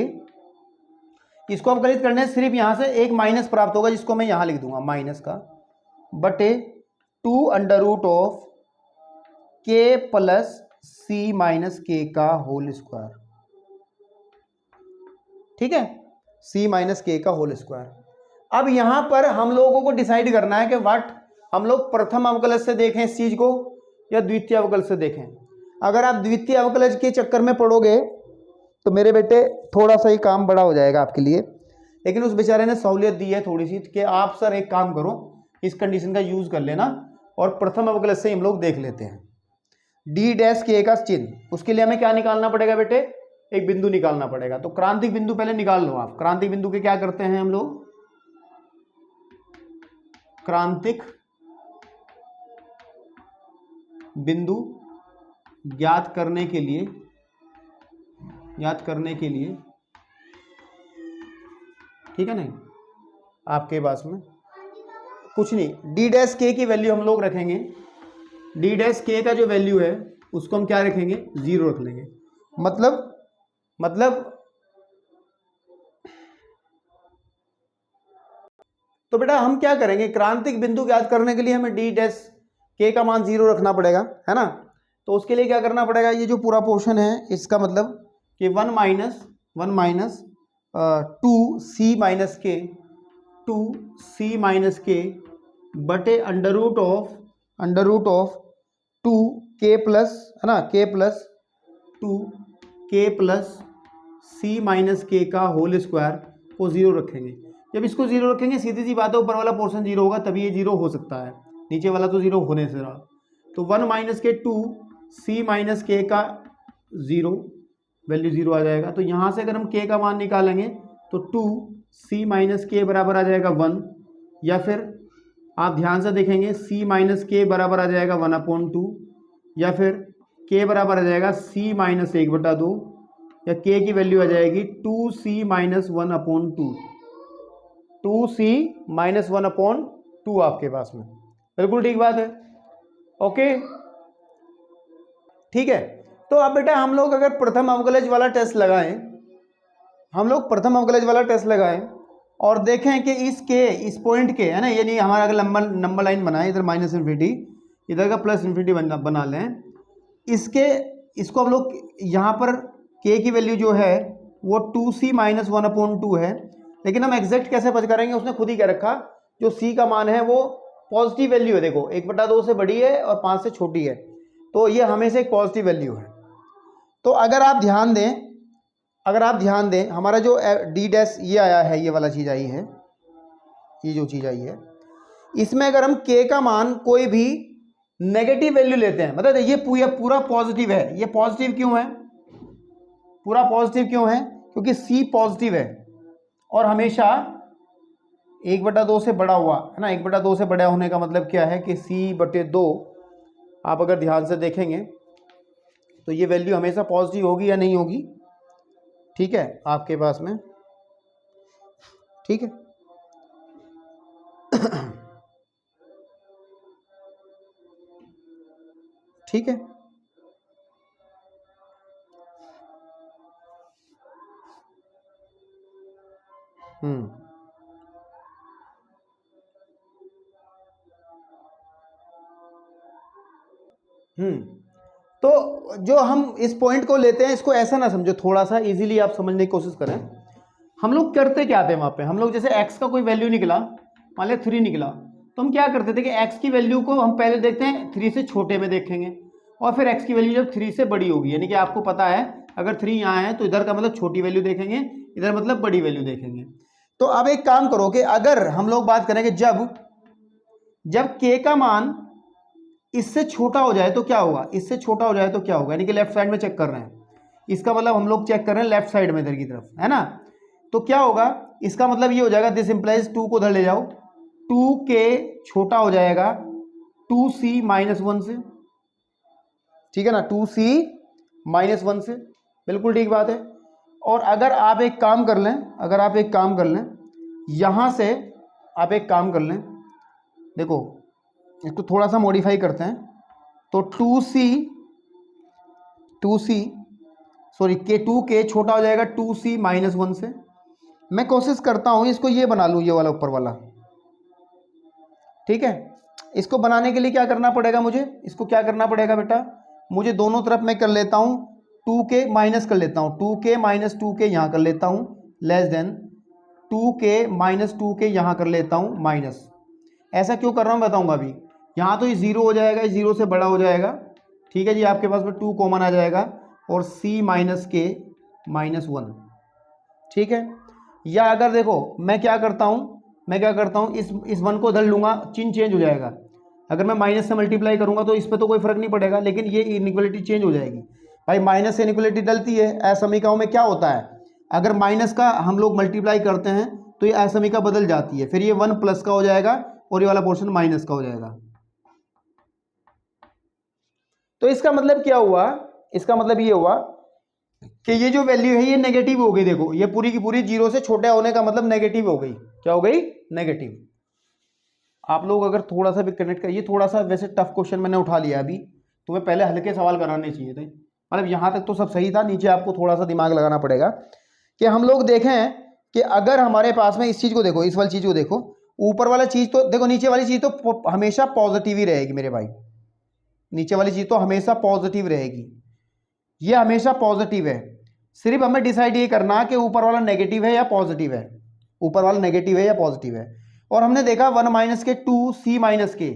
इसको अवकलित करने से सिर्फ यहां से एक माइनस प्राप्त होगा, जिसको मैं यहां लिख दूंगा माइनस का, बटे 2 अंडर रूट ऑफ के प्लस सी माइनस के का होल स्क्वायर। ठीक है, सी माइनस के का होल स्क्वायर। अब यहां पर हम लोगों को डिसाइड करना है कि व्हाट हम लोग प्रथम अवकलज से देखें इस चीज को या द्वितीय अवकलज से देखें। अगर आप द्वितीय अवकलज के चक्कर में पड़ोगे तो मेरे बेटे थोड़ा सा ही काम बड़ा हो जाएगा आपके लिए, लेकिन उस बेचारे ने सहूलियत दी है थोड़ी सी कि आप सर एक काम करो, इस कंडीशन का यूज कर लेना और प्रथम अवकलज से हम लोग देख लेते हैं डी डैश के का चिन्ह। उसके लिए हमें क्या निकालना पड़ेगा बेटे, एक बिंदु निकालना पड़ेगा। तो क्रांतिक बिंदु पहले निकाल लो आप। क्रांतिक बिंदु के क्या करते हैं हम लोग, क्रांतिक बिंदु ज्ञात करने के लिए ठीक है, नहीं आपके पास में कुछ नहीं, डी डैश के की वैल्यू हम लोग रखेंगे। डी डैश के का जो वैल्यू है उसको हम क्या रखेंगे, 0 रख लेंगे। मतलब तो बेटा हम क्या करेंगे, क्रांतिक बिंदु ज्ञात करने के लिए हमें डी डैश के का मान 0 रखना पड़ेगा, है ना। तो उसके लिए क्या करना पड़ेगा, ये जो पूरा पोर्शन है इसका मतलब कि 1 माइनस 2c माइनस के बटे under root of 2k plus, है ना, k plus 2k plus c minus के का होल स्क्वायर को 0 रखेंगे। जब इसको 0 रखेंगे सीधी सी बात है, ऊपर वाला पोर्शन 0 होगा तभी ये 0 हो सकता है, नीचे वाला तो 0 होने से रहा। तो 1 माइनस के 2c माइनस के का 0 वैल्यू 0 आ जाएगा। तो यहाँ से अगर हम k का मान निकालेंगे तो 2c माइनस के बराबर आ जाएगा 1, या फिर आप ध्यान से देखेंगे c माइनस के बराबर आ जाएगा 1/2, या फिर k बराबर आ जाएगा c माइनस 1/2, या k की वैल्यू आ जाएगी 2c माइनस 1/2, 2c माइनस 1/2 आपके पास में। बिल्कुल ठीक बात है, ओके ठीक है। तो अब बेटा हम लोग अगर प्रथम अवकलज वाला टेस्ट लगाएं, और देखें कि इस पॉइंट के, है ना, ये नहीं हमारा अगर नंबर लाइन बनाए, इधर माइनस इन्फिनिटी इधर का प्लस इन्फिनिटी बना लें, इसको हम लोग यहाँ पर k की वैल्यू जो है वो 2c माइनस 1/2 है, लेकिन हम एग्जैक्ट कैसे पता करेंगे, उसने खुद ही कह रखा जो c का मान है वो पॉजिटिव वैल्यू है। देखो 1/2 से बड़ी है और 5 से छोटी है, तो ये हमेशा एक पॉजिटिव वैल्यू है। तो अगर आप ध्यान दें हमारा जो डी डैश ये आया है, ये वाला चीज़ आई है, ये जो चीज़ आई है, इसमें अगर हम के का मान कोई भी नेगेटिव वैल्यू लेते हैं, मतलब ये पूरा पॉजिटिव है। ये पॉजिटिव क्यों है, पूरा पॉजिटिव क्यों है? क्योंकि सी पॉजिटिव है और हमेशा 1/2 से बड़ा हुआ है ना। 1/2 से बड़ा होने का मतलब क्या है कि C/2, आप अगर ध्यान से देखेंगे तो ये वैल्यू हमेशा पॉजिटिव होगी या नहीं होगी? ठीक है, आपके पास में, ठीक है। ठीक है, तो जो हम इस पॉइंट को लेते हैं, इसको ऐसा ना समझो, थोड़ा सा इजीली आप समझने की कोशिश करें। हम लोग करते क्या थे वहां पे, हम लोग जैसे x का कोई वैल्यू निकला, मान लिया 3 निकला, तो हम क्या करते थे कि x की वैल्यू को हम पहले देखते हैं 3 से छोटे में देखेंगे, और फिर x की वैल्यू जब 3 से बड़ी होगी, यानी कि आपको पता है अगर 3 यहाँ है तो इधर का मतलब छोटी वैल्यू देखेंगे, इधर मतलब बड़ी वैल्यू देखेंगे। तो अब एक काम करो कि अगर हम लोग बात करेंगे जब k का मान इससे छोटा हो जाए तो क्या होगा, इससे छोटा हो जाए तो क्या होगा, यानी कि लेफ्ट साइड में चेक कर रहे हैं, इसका मतलब हम लोग चेक कर रहे हैं लेफ्ट साइड में, इधर की तरफ, है ना। तो क्या होगा, इसका मतलब ये हो जाएगा, दिस इंप्लाइज 2 को उधर ले जाओ, 2k छोटा हो जाएगा 2c-1 से, ठीक है ना, 2c-1 से, बिल्कुल ठीक बात है। और अगर आप एक काम कर लें, यहां से आप एक काम कर लें, देखो इसको थोड़ा सा मॉडिफाई करते हैं, तो 2k छोटा हो जाएगा 2c-1 से। मैं कोशिश करता हूं इसको ये बना लूं, ये वाला ऊपर वाला, ठीक है। इसको बनाने के लिए क्या करना पड़ेगा मुझे, इसको क्या करना पड़ेगा बेटा, मुझे दोनों तरफ मैं कर लेता हूं 2k माइनस कर लेता हूं, 2k माइनस 2k यहां कर लेता हूं, less than 2k minus 2k यहां कर लेता हूं माइनस। ऐसा क्यों कर रहा हूं बताऊंगा अभी। यहां तो ये 0 हो जाएगा, ये 0 से बड़ा हो जाएगा, ठीक है जी, आपके पास में 2 कॉमन आ जाएगा, और c-k-1, ठीक है। या अगर देखो मैं क्या करता हूं, इस 1 को उधर लूंगा, चिन्ह चेंज हो जाएगा। अगर मैं माइनस से मल्टीप्लाई करूंगा तो इस पर तो कोई फर्क नहीं पड़ेगा, लेकिन ये इनइक्वालिटी चेंज हो जाएगी भाई, माइनस से इनइक्वालिटी डलती है। असमीकाओं में क्या होता है, अगर माइनस का हम लोग मल्टीप्लाई करते हैं तो ये असमीका बदल जाती है, फिर ये 1 प्लस का हो जाएगा और ये वाला पोर्शन माइनस का हो जाएगा। तो इसका मतलब क्या हुआ, इसका मतलब ये हुआ कि ये जो वैल्यू है ये नेगेटिव हो गई। देखो ये पूरी की पूरी 0 से छोटे होने का मतलब नेगेटिव हो गई, क्या हो गई, नेगेटिव। आप लोग अगर थोड़ा सा भी कनेक्ट करिए, थोड़ा सा वैसे टफ क्वेश्चन मैंने उठा लिया अभी, तुम्हें पहले हल्के सवाल कराने चाहिए थे, मतलब यहां तक तो सब सही था, नीचे आपको थोड़ा सा दिमाग लगाना पड़ेगा। कि हम लोग देखें कि अगर हमारे पास में इस चीज को देखो, इस वाली चीज को देखो, ऊपर वाला चीज तो देखो, नीचे वाली चीज तो हमेशा पॉजिटिव ही रहेगी मेरे भाई, नीचे वाली चीज तो हमेशा पॉजिटिव रहेगी, ये हमेशा पॉजिटिव है। सिर्फ हमें डिसाइड ये करना कि ऊपर वाला नेगेटिव है या पॉजिटिव है, ऊपर वाला नेगेटिव है या पॉजिटिव है। और हमने देखा 1 माइनस के 2c-k,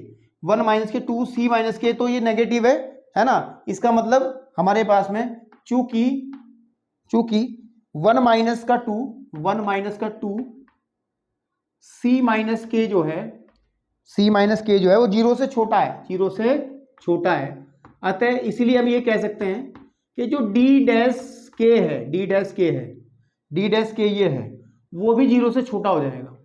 1 माइनस के 2c-k, तो ये नेगेटिव है ना। इसका मतलब हमारे पास में चूंकि 1 माइनस का 2 c-k जो है, c-k जो है वो 0 से छोटा है, 0 से छोटा है। अतः इसीलिए हम ये कह सकते हैं कि जो d-k ये है वो भी 0 से छोटा हो जाएगा,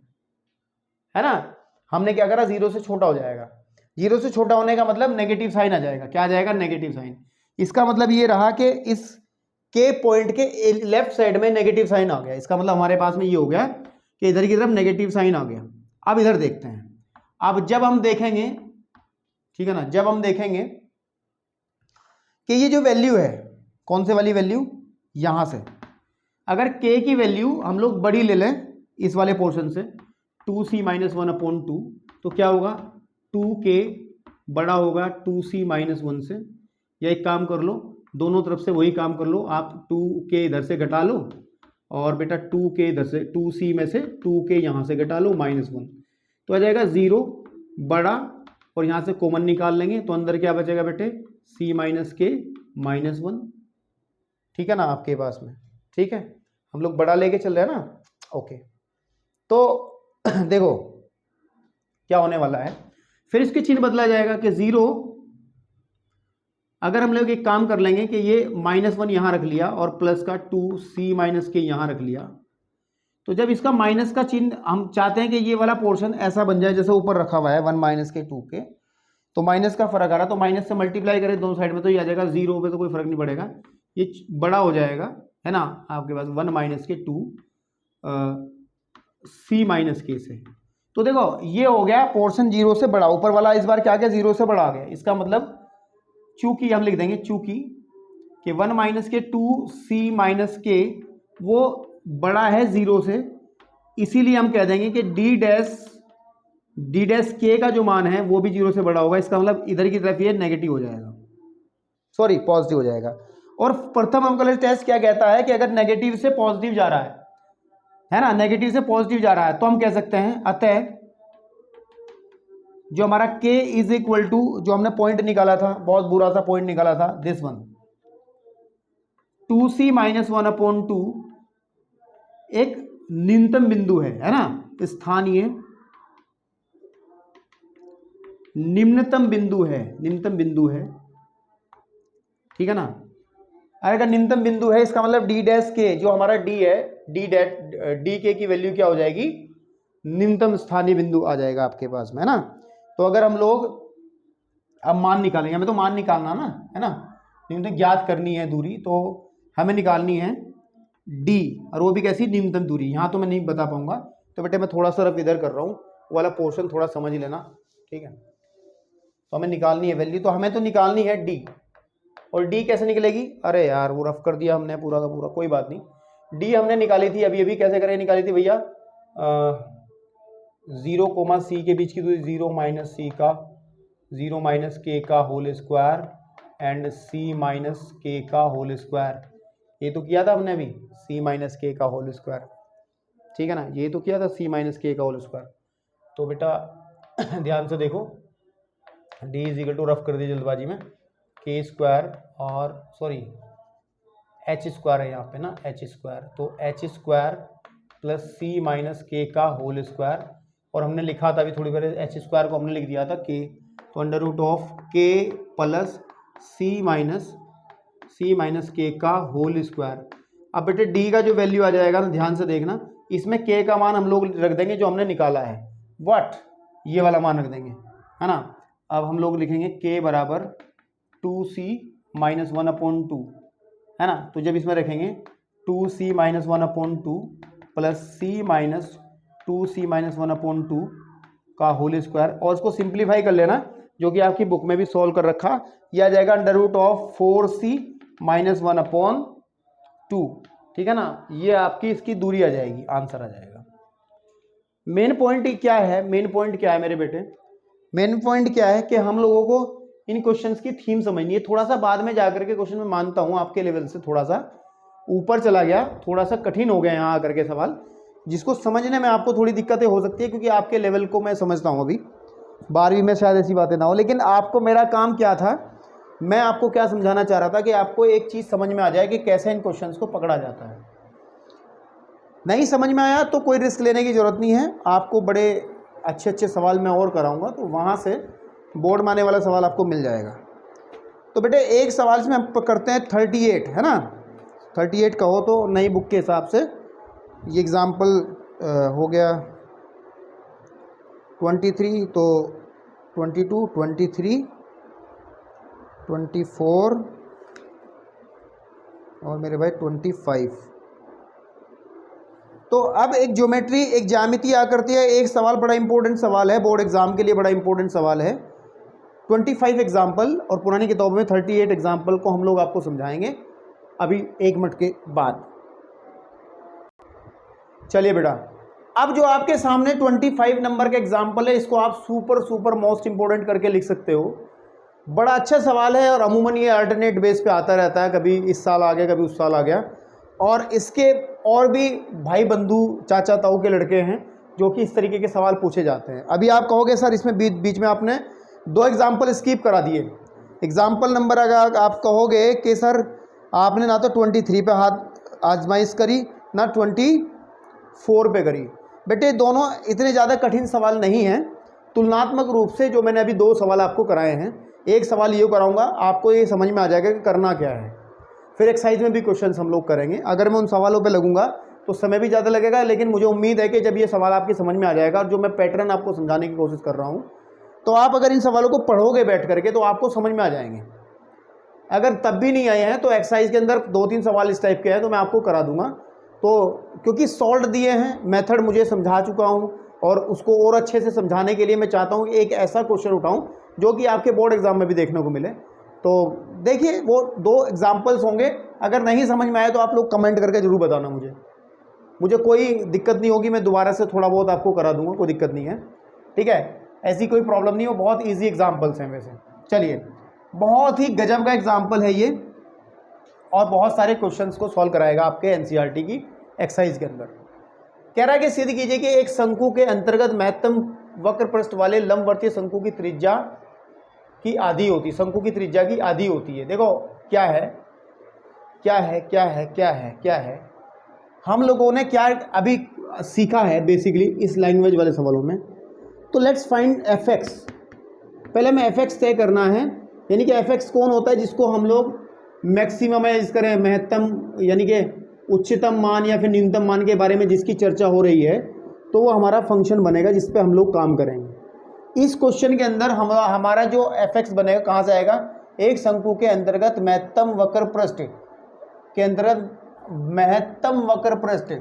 है ना। हमने क्या करा, 0 से छोटा हो जाएगा, 0 से छोटा होने का मतलब नेगेटिव साइन आ जाएगा, क्या आ जाएगा, नेगेटिव साइन। इसका मतलब ये रहा कि इस के पॉइंट के लेफ्ट साइड में नेगेटिव साइन आ गया, इसका मतलब हमारे पास में ये हो गया कि इधर की तरफ नेगेटिव साइन आ गया। अब इधर देखते हैं, अब जब हम देखेंगे, ठीक है ना, जब हम देखेंगे कि ये जो वैल्यू है, कौन से वाली वैल्यू, यहां से अगर k की वैल्यू हम लोग बड़ी ले लें इस वाले पोर्शन से 2c-1/2, तो क्या होगा, 2k बड़ा होगा 2c-1 से। या एक काम कर लो, दोनों तरफ से वही काम कर लो, आप 2k इधर से घटा लो, और बेटा 2k इधर से, 2c में से 2k यहां से घटा लो, -1, तो आ जाएगा 0 बड़ा, और यहां से कॉमन निकाल लेंगे तो अंदर क्या बचेगा बेटे, c-k -1, ठीक है ना आपके पास में, ठीक है, हम लोग बड़ा लेके चल रहे हैं ना, ओके। तो देखो क्या होने वाला है, फिर इसके चिन्ह बदला जाएगा कि 0, अगर हम लोग एक काम कर लेंगे कि ये -1 यहां रख लिया और प्लस का 2c माइनस के यहां रख लिया, तो जब इसका माइनस का चिन्ह हम चाहते हैं कि ये वाला पोर्शन ऐसा बन जाए जैसे ऊपर रखा हुआ है 1 माइनस के 2 के, तो माइनस का फर्क आ रहा, तो माइनस से मल्टीप्लाई करें दोनों साइड में तो ये आ जाएगा 0 पे, तो कोई फर्क नहीं पड़ेगा, ये बड़ा हो जाएगा, है ना, आपके पास 1 माइनस के 2 c माइनस के से। तो देखो ये हो गया पोर्शन 0 से बड़ा, ऊपर वाला इस बार क्या गया 0 से बड़ा आ गया, इसका मतलब चूंकि हम लिख देंगे चूंकि कि 1 माइनस के 2c माइनस के वो बड़ा है 0 से, इसीलिए हम कह देंगे कि डी डैश के का जो मान है वो भी 0 से बड़ा होगा, इसका मतलब इधर की तरफ ये नेगेटिव हो जाएगा, सॉरी पॉजिटिव हो जाएगा। और प्रथम अवकलज टेस्ट क्या कहता है कि अगर नेगेटिव से पॉजिटिव जा रहा है ना, नेगेटिव से पॉजिटिव जा रहा है, तो हम कह सकते हैं अतः जो हमारा k इज इक्वल टू, जो हमने पॉइंट निकाला था, बहुत बुरा सा पॉइंट निकाला था, दिस वन 2c माइनस 1/2 एक न्यूनतम बिंदु है ना, स्थानीय निम्नतम बिंदु है, ठीक है ना। अगर न्यूनतम बिंदु है इसका मतलब डी डैश के, जो हमारा डी है, डी के की वैल्यू क्या हो जाएगी, न्यूनतम स्थानीय बिंदु आ जाएगा आपके पास में, है ना। तो अगर हम लोग अब मान निकालेंगे, हमें तो मान निकालना ना, है ना, न्यूनतम ज्ञात करनी है दूरी, तो हमें निकालनी है डी, और वो भी कैसी, न्यूनतम दूरी, यहाँ तो मैं नहीं बता पाऊंगा, तो बेटे मैं थोड़ा सा रफ इधर कर रहा हूँ, वो वाला पोर्शन थोड़ा समझ लेना, ठीक है। तो हमें निकालनी है वैल्यू, तो हमें तो निकालनी है डी, और डी कैसे निकलेगी, अरे यार वो रफ कर दिया हमने पूरा का पूरा, कोई बात नहीं। डी हमने निकाली थी अभी अभी, कैसे करें निकाली थी भैया, 0, c के बीच की दूरी 0 माइनस c का 0 माइनस k का whole square and c minus k का होल स्क्वायर, ये तो किया था हमने अभी, c माइनस k का होल स्क्वायर, ठीक है ना, ये तो किया था c माइनस k का होल स्क्वायर। तो बेटा ध्यान से देखो, d is equal to, rough कर दिया जल्दबाजी में, k स्क्वायर और सॉरी h स्क्वायर है यहाँ पे ना, h स्क्वायर, तो h square plus c minus k का होल स्क्वायर, और हमने लिखा था अभी थोड़ी देर, h स्क्वायर को हमने लिख दिया था k, तो under root of k plus c minus k का होल स्क्वायर। अब बेटे d का जो वैल्यू आ जाएगा ना, ध्यान से देखना, इसमें k का मान हम लोग रख देंगे जो हमने निकाला है, व्हाट, ये वाला मान रख देंगे, है ना। अब हम लोग लिखेंगे k बराबर 2c माइनस 1/2, है ना, तो जब इसमें रखेंगे 2c minus 1/2 plus c minus 2c minus 1/2 का होल स्क्वायर, और इसको सिंप्लीफाई कर लेना, जो कि आपकी बुक में भी सॉल्व कर रखा, यह आ जाएगा under root of 4c minus 1/2, ठीक है ना, ये आपकी इसकी दूरी आ जाएगी, आंसर आ जाएगा। मेन पॉइंट क्या है, मेन पॉइंट क्या है मेरे बेटे, मेन पॉइंट क्या है कि हम लोगों को इन क्वेश्चंस की थीम समझनी है। थोड़ा सा बाद में जाकर के क्वेश्चन में मानता हूं आपके लेवल से थोड़ा सा ऊपर चला गया, थोड़ा सा कठिन हो गया यहाँ आकर के सवाल, जिसको समझने में आपको थोड़ी दिक्कतें हो सकती है, क्योंकि आपके लेवल को मैं समझता हूँ, अभी 12वीं में शायद ऐसी बातें ना हो, लेकिन आपको मेरा काम क्या था, मैं आपको क्या समझाना चाह रहा था कि आपको एक चीज़ समझ में आ जाए कि कैसे इन क्वेश्चंस को पकड़ा जाता है। नहीं समझ में आया तो कोई रिस्क लेने की ज़रूरत नहीं है, आपको बड़े अच्छे अच्छे सवाल मैं और कराऊंगा, तो वहाँ से बोर्ड माने वाला सवाल आपको मिल जाएगा। तो बेटे एक सवाल से हम करते हैं 38, है ना, 38 कहो तो नई बुक के हिसाब से, ये एग्ज़ाम्पल हो गया 23, तो 22, 23, 24 और मेरे भाई 25। तो अब एक ज्योमेट्री, एक ज्यामिति आ करती है, एक सवाल बड़ा इंपॉर्टेंट सवाल है, बोर्ड एग्जाम के लिए बड़ा इंपॉर्टेंट सवाल है, 25 एग्जाम्पल, और पुरानी किताबों में 38 एग्जाम्पल को हम लोग आपको समझाएंगे अभी 1 मिनट के बाद। चलिए बेटा, अब जो आपके सामने 25 नंबर का एग्जाम्पल है, इसको आप सुपर मोस्ट इंपॉर्टेंट करके लिख सकते हो। बड़ा अच्छा सवाल है, और अमूमन ये अल्टरनेट बेस पे आता रहता है, कभी इस साल आ गया, कभी उस साल आ गया, और इसके और भी भाई बंधु चाचा ताऊ के लड़के हैं जो कि इस तरीके के सवाल पूछे जाते हैं। अभी आप कहोगे सर इसमें बीच में आपने 2 एग्जाम्पल स्किप करा दिए। एग्जाम्पल नंबर अगर आप कहोगे कि सर आपने ना तो 23 पे हाथ आजमाइश करी ना 24 पे करी। बेटे दोनों इतने ज़्यादा कठिन सवाल नहीं हैं। तुलनात्मक रूप से जो मैंने अभी 2 सवाल आपको कराए हैं, एक सवाल ये कराऊंगा, आपको ये समझ में आ जाएगा कि करना क्या है। फिर एक्सरसाइज में भी क्वेश्चंस हम लोग करेंगे। अगर मैं उन सवालों पे लगूंगा तो समय भी ज़्यादा लगेगा, लेकिन मुझे उम्मीद है कि जब ये सवाल आपकी समझ में आ जाएगा और जो मैं पैटर्न आपको समझाने की कोशिश कर रहा हूँ, तो आप अगर इन सवालों को पढ़ोगे बैठ करके तो आपको समझ में आ जाएंगे। अगर तब भी नहीं आए हैं तो एक्सरसाइज के अंदर 2-3 सवाल इस टाइप के हैं तो मैं आपको करा दूंगा। तो क्योंकि सॉल्व दिए हैं, मेथड मुझे समझा चुका हूँ, और उसको और अच्छे से समझाने के लिए मैं चाहता हूँ कि एक ऐसा क्वेश्चन उठाऊँ जो कि आपके बोर्ड एग्जाम में भी देखने को मिले। तो देखिए वो 2 एग्जाम्पल्स होंगे। अगर नहीं समझ में आए तो आप लोग कमेंट करके ज़रूर बताना मुझे कोई दिक्कत नहीं होगी, मैं दोबारा से थोड़ा बहुत आपको करा दूंगा, कोई दिक्कत नहीं है, ठीक है, ऐसी कोई प्रॉब्लम नहीं हो। बहुत ईजी एग्जाम्पल्स हैं वैसे। चलिए, बहुत ही गजब का एग्जाम्पल है ये, और बहुत सारे क्वेश्चंस को सॉल्व कराएगा आपके एनसीईआरटी की एक्सरसाइज के अंदर। कह रहा है कि सिद्ध कीजिए कि एक शंकु के अंतर्गत महत्तम वक्र पृष्ठ वाले लंबवर्तीय शंकु की त्रिज्या की आधी होती, शंकु की त्रिज्या की आधी होती है। देखो क्या है क्या है क्या है क्या है क्या है, हम लोगों ने क्या अभी सीखा है बेसिकली इस लैंग्वेज वाले सवालों में। तो लेट्स फाइंड एफ एक्स। पहले हमें एफ एक्स तय करना है, यानी कि एफ एक्स कौन होता है जिसको हम लोग मैक्सिममाइज करें, महत्तम यानी कि उच्चतम मान या फिर न्यूनतम मान के बारे में जिसकी चर्चा हो रही है, तो वो हमारा फंक्शन बनेगा जिस पे हम लोग काम करेंगे। इस क्वेश्चन के अंदर हमारा जो एफ एक्स बनेगा कहाँ से आएगा, एक शंकु के अंतर्गत महत्तम वक्र पृष्ठ के अंतर्गत महत्तम वक्र पृष्ठ।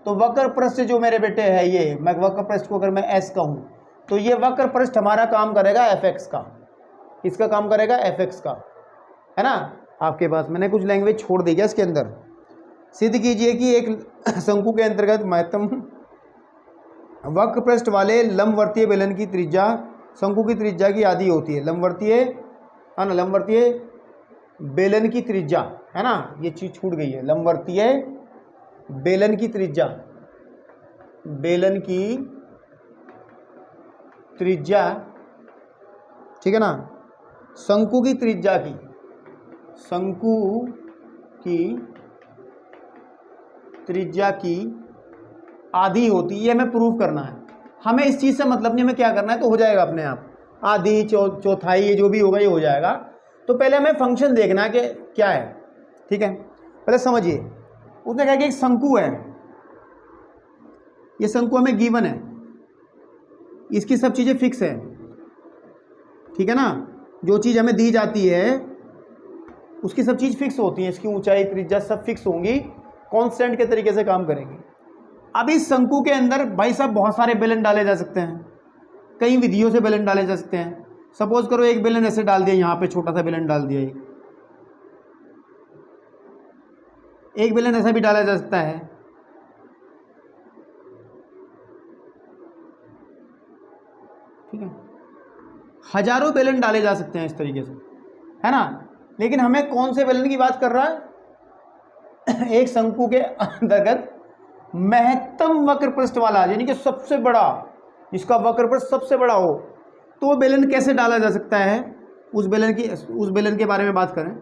तो वक्र पृष्ठ जो मेरे बेटे है ये, मैं वक्र पृष्ठ को अगर मैं एस कहूँ तो ये वक्र पृष्ठ हमारा काम करेगा एफ एक्स का। इसका काम करेगा एफ एक्स का, है ना। आपके पास मैंने कुछ लैंग्वेज छोड़ दी क्या इसके अंदर। सिद्ध कीजिए कि एक शंकु के अंतर्गत महत्तम वक्र पृष्ठ वाले लंबवर्तीय बेलन की त्रिज्या शंकु की त्रिज्या की आधी होती है। लंबवर्तीय है ना, लंबवर्तीय बेलन की त्रिज्या, है ना, ये चीज छूट गई है। लंबवर्तीय बेलन की त्रिज्या, बेलन की त्रिज्या, ठीक है ना, शंकु की त्रिज्या की, शंकु की त्रिज्या की आधी होती है। ये हमें प्रूव करना है, हमें इस चीज़ से मतलब नहीं, हमें क्या करना है तो हो जाएगा अपने आप। आधी चौथाई ये जो भी होगा ये हो जाएगा। तो पहले हमें फंक्शन देखना है कि क्या है, ठीक है। पहले समझिए, उसने कहा कि एक शंकु है, ये शंकु हमें गिवन है, इसकी सब चीज़ें फिक्स है, ठीक है ना। जो चीज़ हमें दी जाती है उसकी सब चीज़ फिक्स होती है, इसकी ऊंचाई त्रिज्या सब फिक्स होंगी, कांस्टेंट के तरीके से काम करेंगे। अब इस शंकु के अंदर भाई साहब बहुत सारे बेलन डाले जा सकते हैं, कई विधियों से बेलन डाले जा सकते हैं। सपोज करो एक बेलन ऐसे डाल दिया, यहाँ पे छोटा सा बेलन डाल दिया, एक बेलन ऐसा भी डाला जा सकता है, ठीक है। हजारों बेलन डाले जा सकते हैं इस तरीके से, है ना। लेकिन हमें कौन से बेलन की बात कर रहा है, एक शंकु के अंतर्गत महत्तम वक्र पृष्ठ वाला, यानी कि सबसे बड़ा, जिसका वक्र पृष्ठ सबसे बड़ा हो, तो वो बेलन कैसे डाला जा सकता है। उस बेलन के बारे में बात करें,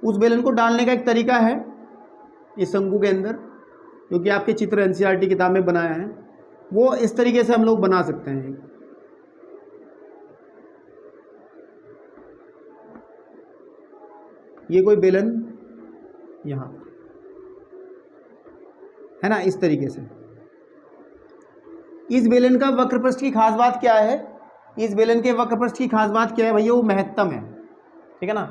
उस बेलन को डालने का एक तरीका है इस शंकु के अंदर, जो कि आपके चित्र एनसीईआरटी किताब में बनाया है, वो इस तरीके से हम लोग बना सकते हैं। ये कोई बेलन यहाँ, है ना, इस तरीके से। इस बेलन का वक्र पृष्ठ की खास बात क्या है, इस बेलन के वक्र पृष्ठ की खास बात क्या है भैया, वो महत्तम है, ठीक है ना।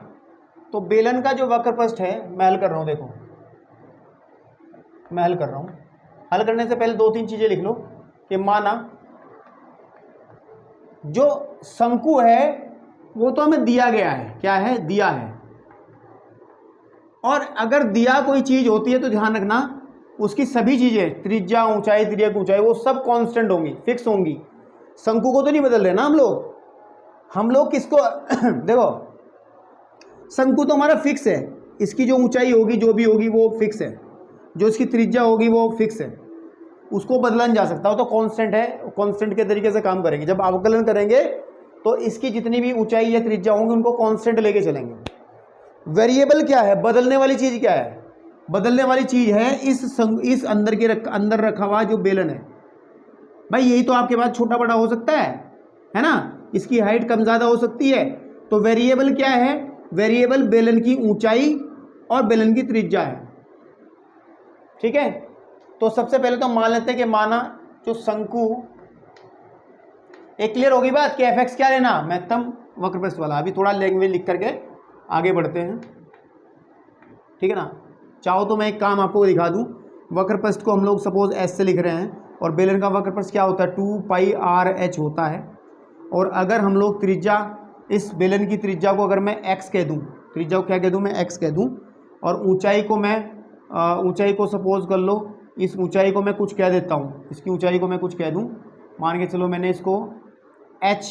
तो बेलन का जो वक्र पृष्ठ है, मैं हल कर रहा हूँ, देखो मैं हल कर रहा हूँ। हल करने से पहले 2-3 चीजें लिख लो कि माना जो शंकु है वो तो हमें दिया गया है, क्या है, दिया है। और अगर दिया कोई चीज होती है तो ध्यान रखना उसकी सभी चीजें, त्रिज्या, ऊंचाई, तिर्यक ऊंचाई, वो सब कांस्टेंट होंगी, फिक्स होंगी। शंकु को तो नहीं बदल रहे ना हम लोग किसको देखो, शंकु तो हमारा फिक्स है, इसकी जो ऊंचाई होगी जो भी होगी वो फिक्स है, जो इसकी त्रिज्या होगी वो फिक्स है, उसको बदला नहीं जा सकता, वो तो कांस्टेंट है। कांस्टेंट के तरीके से काम करेंगे। जब अवकलन करेंगे तो इसकी जितनी भी ऊंचाई या त्रिज्या होंगी उनको कांस्टेंट लेके चलेंगे, वेरिएबल क्या है, बदलने वाली चीज़ क्या है, बदलने वाली चीज़ है इस अंदर रखा हुआ जो बेलन है। भाई यही तो आपके पास छोटा बड़ा हो सकता है ना, इसकी हाइट कम ज़्यादा हो सकती है। तो वेरिएबल क्या है, वेरिएबल बेलन की ऊंचाई और बेलन की त्रिज्या है। ठीक है, तो सबसे पहले तो मान लेते हैं कि माना जो शंकु, एक क्लियर होगी बात कि एफ एक्स क्या लेना, महत्तम वक्रपृष्ठ वाला। अभी थोड़ा लैंग्वेज लिख करके आगे बढ़ते हैं, ठीक है ना। चाहो तो मैं एक काम आपको दिखा दूं, वक्रपृष्ठ को हम लोग सपोज एस से लिख रहे हैं और बेलन का वक्रपृष्ठ क्या होता है 2πr/h होता है। और अगर हम लोग त्रिज्या, इस बेलन की त्रिज्या को अगर मैं x कह दूं, त्रिज्या को क्या कह दूं, मैं x कह दूं, और ऊंचाई को मैं ऊंचाई को सपोज कर लो, इस ऊंचाई को मैं कुछ कह देता हूं, इसकी ऊंचाई को मैं कुछ कह दूं, मान के चलो मैंने इसको h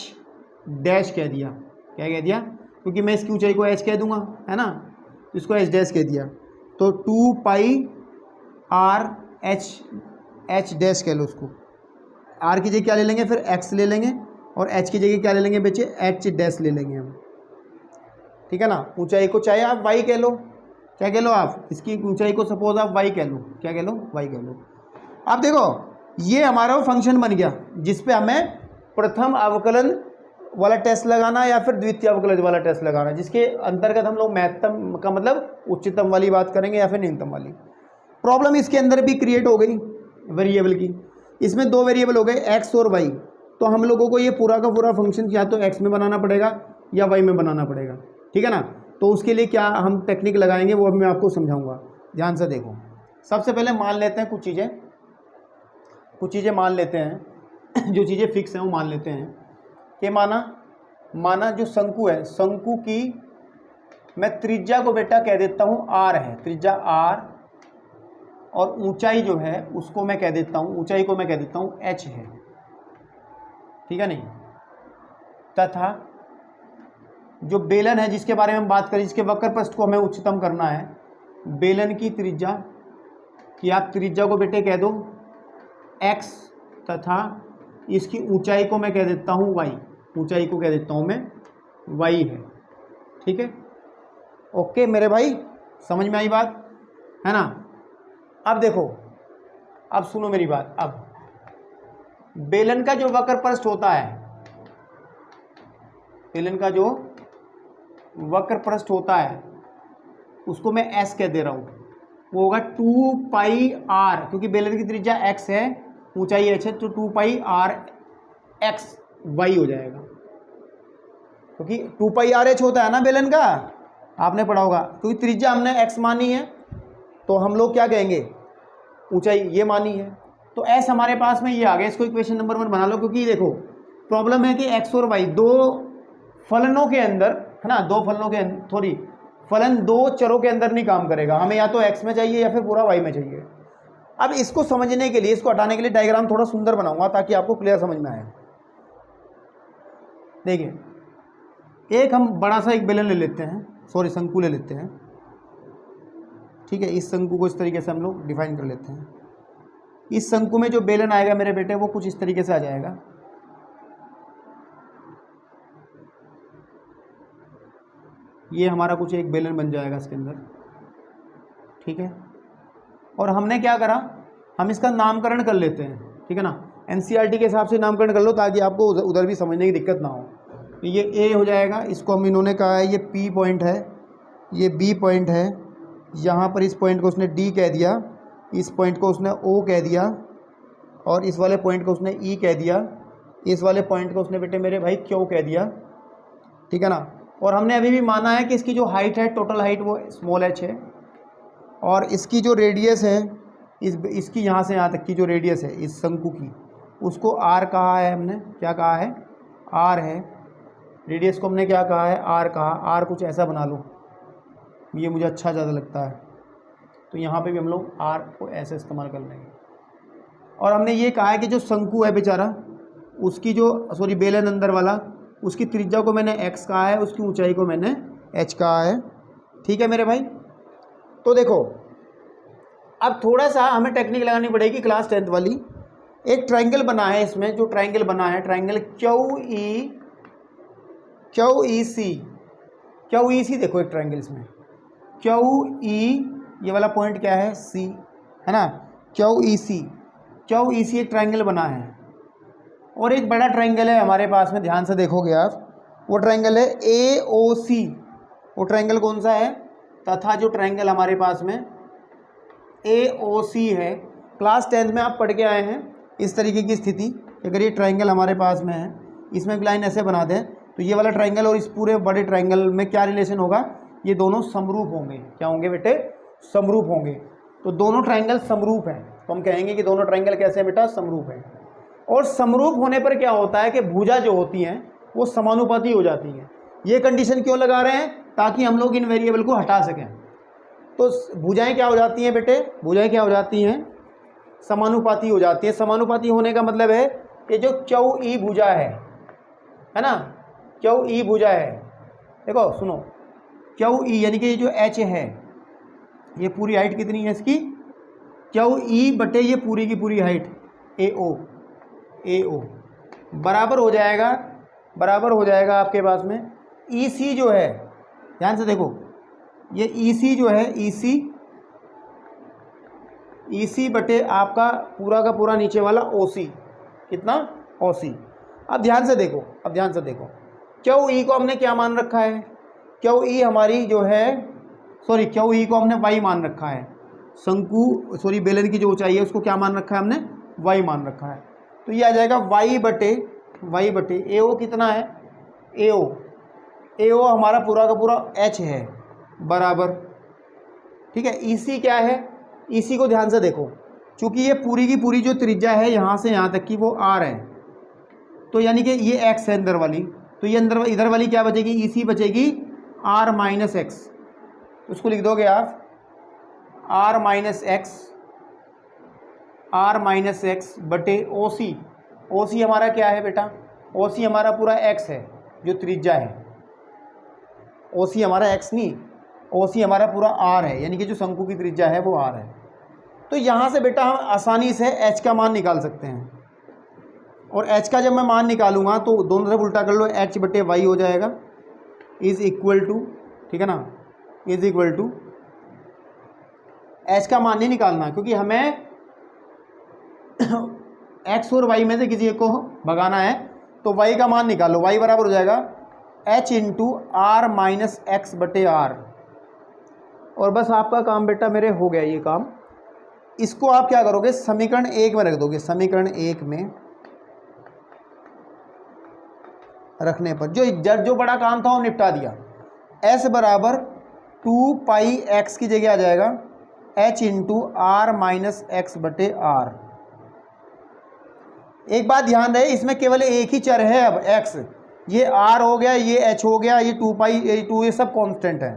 डैश कह दिया। क्या कह दिया, क्योंकि मैं इसकी ऊंचाई को h कह दूंगा, है ना, इसको h डैश कह दिया। तो 2πr/h डैश कह लो उसको, r की जगह क्या ले लेंगे, फिर x ले लेंगे, और h की जगह क्या ले लेंगे बच्चे, h डैश ले लेंगे हम, ठीक है ना। ऊंचाई को चाहे आप y कह लो, क्या कह लो आप, इसकी ऊंचाई को सपोज आप y कह लो, क्या कह लो, y कह लो। अब देखो ये हमारा वो फंक्शन बन गया जिस पे हमें प्रथम अवकलन वाला टेस्ट लगाना या फिर द्वितीय अवकलन वाला टेस्ट लगाना, जिसके अंतर्गत हम लोग महत्तम का मतलब उच्चतम वाली बात करेंगे या फिर न्यूनतम वाली। प्रॉब्लम इसके अंदर भी क्रिएट हो गई वेरिएबल की, इसमें दो वेरिएबल हो गए x और y। तो हम लोगों को ये पूरा का पूरा फंक्शन या तो x में बनाना पड़ेगा या y में बनाना पड़ेगा, ठीक है ना। तो उसके लिए क्या हम टेक्निक लगाएंगे वो अभी मैं आपको समझाऊंगा, ध्यान से देखो। सबसे पहले मान लेते हैं कुछ चीज़ें मान लेते हैं जो चीज़ें फिक्स हैं वो मान लेते हैं कि माना जो शंकु है, शंकु की मैं त्रिज्या को बेटा कह देता हूँ r है, त्रिज्या r, और ऊंचाई जो है उसको मैं कह देता हूँ, ऊंचाई को मैं कह देता हूँ h है, ठीक है नहीं। तथा जो बेलन है जिसके बारे में हम बात करें, जिसके वक्रपृष्ठ को हमें उच्चतम करना है, बेलन की त्रिज्या कि आप त्रिज्या को बेटे कह दो x, तथा इसकी ऊंचाई को मैं कह देता हूँ y, ऊंचाई को कह देता हूँ मैं y है, ठीक है। ओके मेरे भाई, समझ में आई बात, है ना। अब देखो, अब सुनो मेरी बात। अब बेलन का जो वक्रपृष्ठ होता है, बेलन का जो वक्रपृष्ठ होता है उसको मैं s कह दे रहा हूँ, वो होगा 2πr, क्योंकि बेलन की त्रिज्या x है, ऊंचाई h है, तो 2πrx y हो जाएगा, क्योंकि 2πrh होता है ना बेलन का, आपने पढ़ा होगा। क्योंकि त्रिज्या हमने x मानी है तो हम लोग क्या कहेंगे, ऊंचाई ये मानी है, तो s हमारे पास में ये आ गया। इसको इक्वेशन नंबर 1 बना लो, क्योंकि देखो प्रॉब्लम है कि x और y दो फलनों के अंदर, है ना, दो फलनों के थोड़ी फलन दो चरों के अंदर नहीं काम करेगा, हमें या तो x में चाहिए या फिर पूरा y में चाहिए। अब इसको समझने के लिए, इसको हटाने के लिए डायग्राम थोड़ा सुंदर बनाऊंगा ताकि आपको क्लियर समझ में आए। देखिए, एक हम बड़ा सा एक बेलन ले लेते हैं, सॉरी शंकु ले लेते हैं, ठीक है। इस शंकु को इस तरीके से हम लोग डिफाइन कर लेते हैं। इस शंकु में जो बेलन आएगा मेरे बेटे वो कुछ इस तरीके से आ जाएगा, ये हमारा कुछ एक बेलन बन जाएगा इसके अंदर, ठीक है। और हमने क्या करा, हम इसका नामकरण कर लेते हैं, ठीक है ना। एनसीईआरटी के हिसाब से नामकरण कर लो ताकि आपको उधर भी समझने की दिक्कत ना हो। ये ए हो जाएगा, इसको हम इन्होंने कहा है ये पी पॉइंट है, ये बी पॉइंट है, यहाँ पर इस पॉइंट को उसने डी कह दिया, इस पॉइंट को उसने ओ कह दिया, और इस वाले पॉइंट को उसने ई कह दिया, इस वाले पॉइंट को उसने बेटे मेरे भाई क्यू कह दिया, ठीक है ना। और हमने अभी भी माना है कि इसकी जो हाइट है, टोटल हाइट, वो स्मॉल h है, और इसकी जो रेडियस है, इसकी यहाँ से यहाँ तक की जो रेडियस है इस शंकु की, उसको r कहा है हमने, क्या कहा है, r है। रेडियस को हमने क्या कहा है, r कहा। r कुछ ऐसा बना लो, ये मुझे अच्छा ज़्यादा लगता है, तो यहाँ पे भी हम लोग r को ऐसे इस्तेमाल कर लेंगे। और हमने ये कहा है कि जो शंकु है बेचारा, उसकी जो सॉरी बेलन अंदर वाला, उसकी त्रिज्या को मैंने x कहा है, उसकी ऊंचाई को मैंने h कहा है, ठीक है मेरे भाई। तो देखो अब थोड़ा सा हमें टेक्निक लगानी पड़ेगी क्लास 10th वाली। एक ट्रायंगल बना है इसमें, जो ट्रायंगल बना है, ट्रायंगल क्यू ई सी, देखो एक ट्रायंगल इसमें क्यू ई, ये वाला पॉइंट क्या है, सी है ना, क्यू ई सी, क्यू ई सी एक ट्राइंगल बना है और एक बड़ा ट्राइंगल है हमारे पास में, ध्यान से देखोगे आप, वो ट्राइंगल है ए ओ सी। वो ट्राइंगल कौन सा है, तथा जो ट्राइंगल हमारे पास में ए ओ सी है, क्लास 10th में आप पढ़ के आए हैं इस तरीके की स्थिति। अगर ये ट्राइंगल हमारे पास में है, इसमें एक लाइन ऐसे बना दें तो ये वाला ट्राइंगल और इस पूरे बड़े ट्राइंगल में क्या रिलेशन होगा, ये दोनों समरूप होंगे। क्या होंगे बेटे, समरूप होंगे। तो दोनों ट्राइंगल समरूप हैं, तो हम कहेंगे कि दोनों ट्राइंगल कैसे हैं बेटा, समरूप हैं। और समरूप होने पर क्या होता है कि भुजा जो होती हैं वो समानुपाती हो जाती हैं। ये कंडीशन क्यों लगा रहे हैं, ताकि हम लोग इन वेरिएबल को हटा सकें। तो भुजाएं क्या हो जाती हैं बेटे, भुजाएं क्या हो जाती हैं, समानुपाती हो जाती है। समानुपाती होने का मतलब है कि जो क्यू ई भुजा है ना, क्यू ई भुजा है, देखो सुनो, क्यू ई यानी कि ये जो एच है, ये पूरी हाइट कितनी है इसकी, क्यू ई बटे ये पूरी की पूरी हाइट ए ओ बराबर हो जाएगा, बराबर हो जाएगा आपके पास में ई सी जो है, ध्यान से देखो, ये ई सी जो है, ई सी बटे आपका पूरा का पूरा नीचे वाला ओ सी, कितना, ओ सी। अब ध्यान से देखो, अब ध्यान से देखो, क्यू ई को हमने क्या मान रखा है, क्यू ई हमारी जो है, सॉरी क्यू ई को हमने वाई मान रखा है, शंकु सॉरी बेलन की जो ऊंचाई है उसको क्या मान रखा है हमने, वाई मान रखा है। तो ये आ जाएगा वाई बटे ए ओ कितना है, ए ओ हमारा पूरा का पूरा एच है, बराबर, ठीक है। ई सी क्या है, ई सी को ध्यान से देखो, चूँकि ये पूरी की पूरी जो त्रिज्या है यहाँ से यहाँ तक की वो आर है, तो यानी कि ये एक्स है अंदर वाली, तो ये अंदर इधर वाली क्या बचेगी, ई सी बचेगी आर माइनस एक्स। उसको लिख दोगे आप आर माइनस एक्स बटे ओ सी। ओ सी हमारा क्या है बेटा, ओ सी हमारा पूरा एक्स है जो त्रिज्या है, ओ सी हमारा एक्स नहीं, ओ सी हमारा पूरा आर है, यानी कि जो शंकु की त्रिज्या है वो आर है। तो यहाँ से बेटा हम आसानी से एच का मान निकाल सकते हैं, और एच का जब मैं मान निकालूंगा तो दोनों तरफ उल्टा कर लो, एच बटे वाई हो जाएगा, इज इक्वल टू, ठीक है ना, इज इक्वल टू, एच का मान नहीं निकालना क्योंकि हमें एक्स और वाई में से किसी एक को भगाना है, तो वाई का मान निकालो, वाई बराबर हो जाएगा h into r minus x बटे आर। और बस आपका काम बेटा मेरे हो गया ये काम। इसको आप क्या करोगे, समीकरण 1 में रख दोगे, समीकरण 1 में रखने पर जो बड़ा काम था वो निपटा दिया। एस बराबर 2 पाई एक्स की जगह आ जाएगा h into r minus x बटे आर। एक बात ध्यान रहे, इसमें केवल एक ही चर है अब x, ये r हो गया, ये h हो गया, ये 2 पाई, ये 2, ये सब कांस्टेंट है।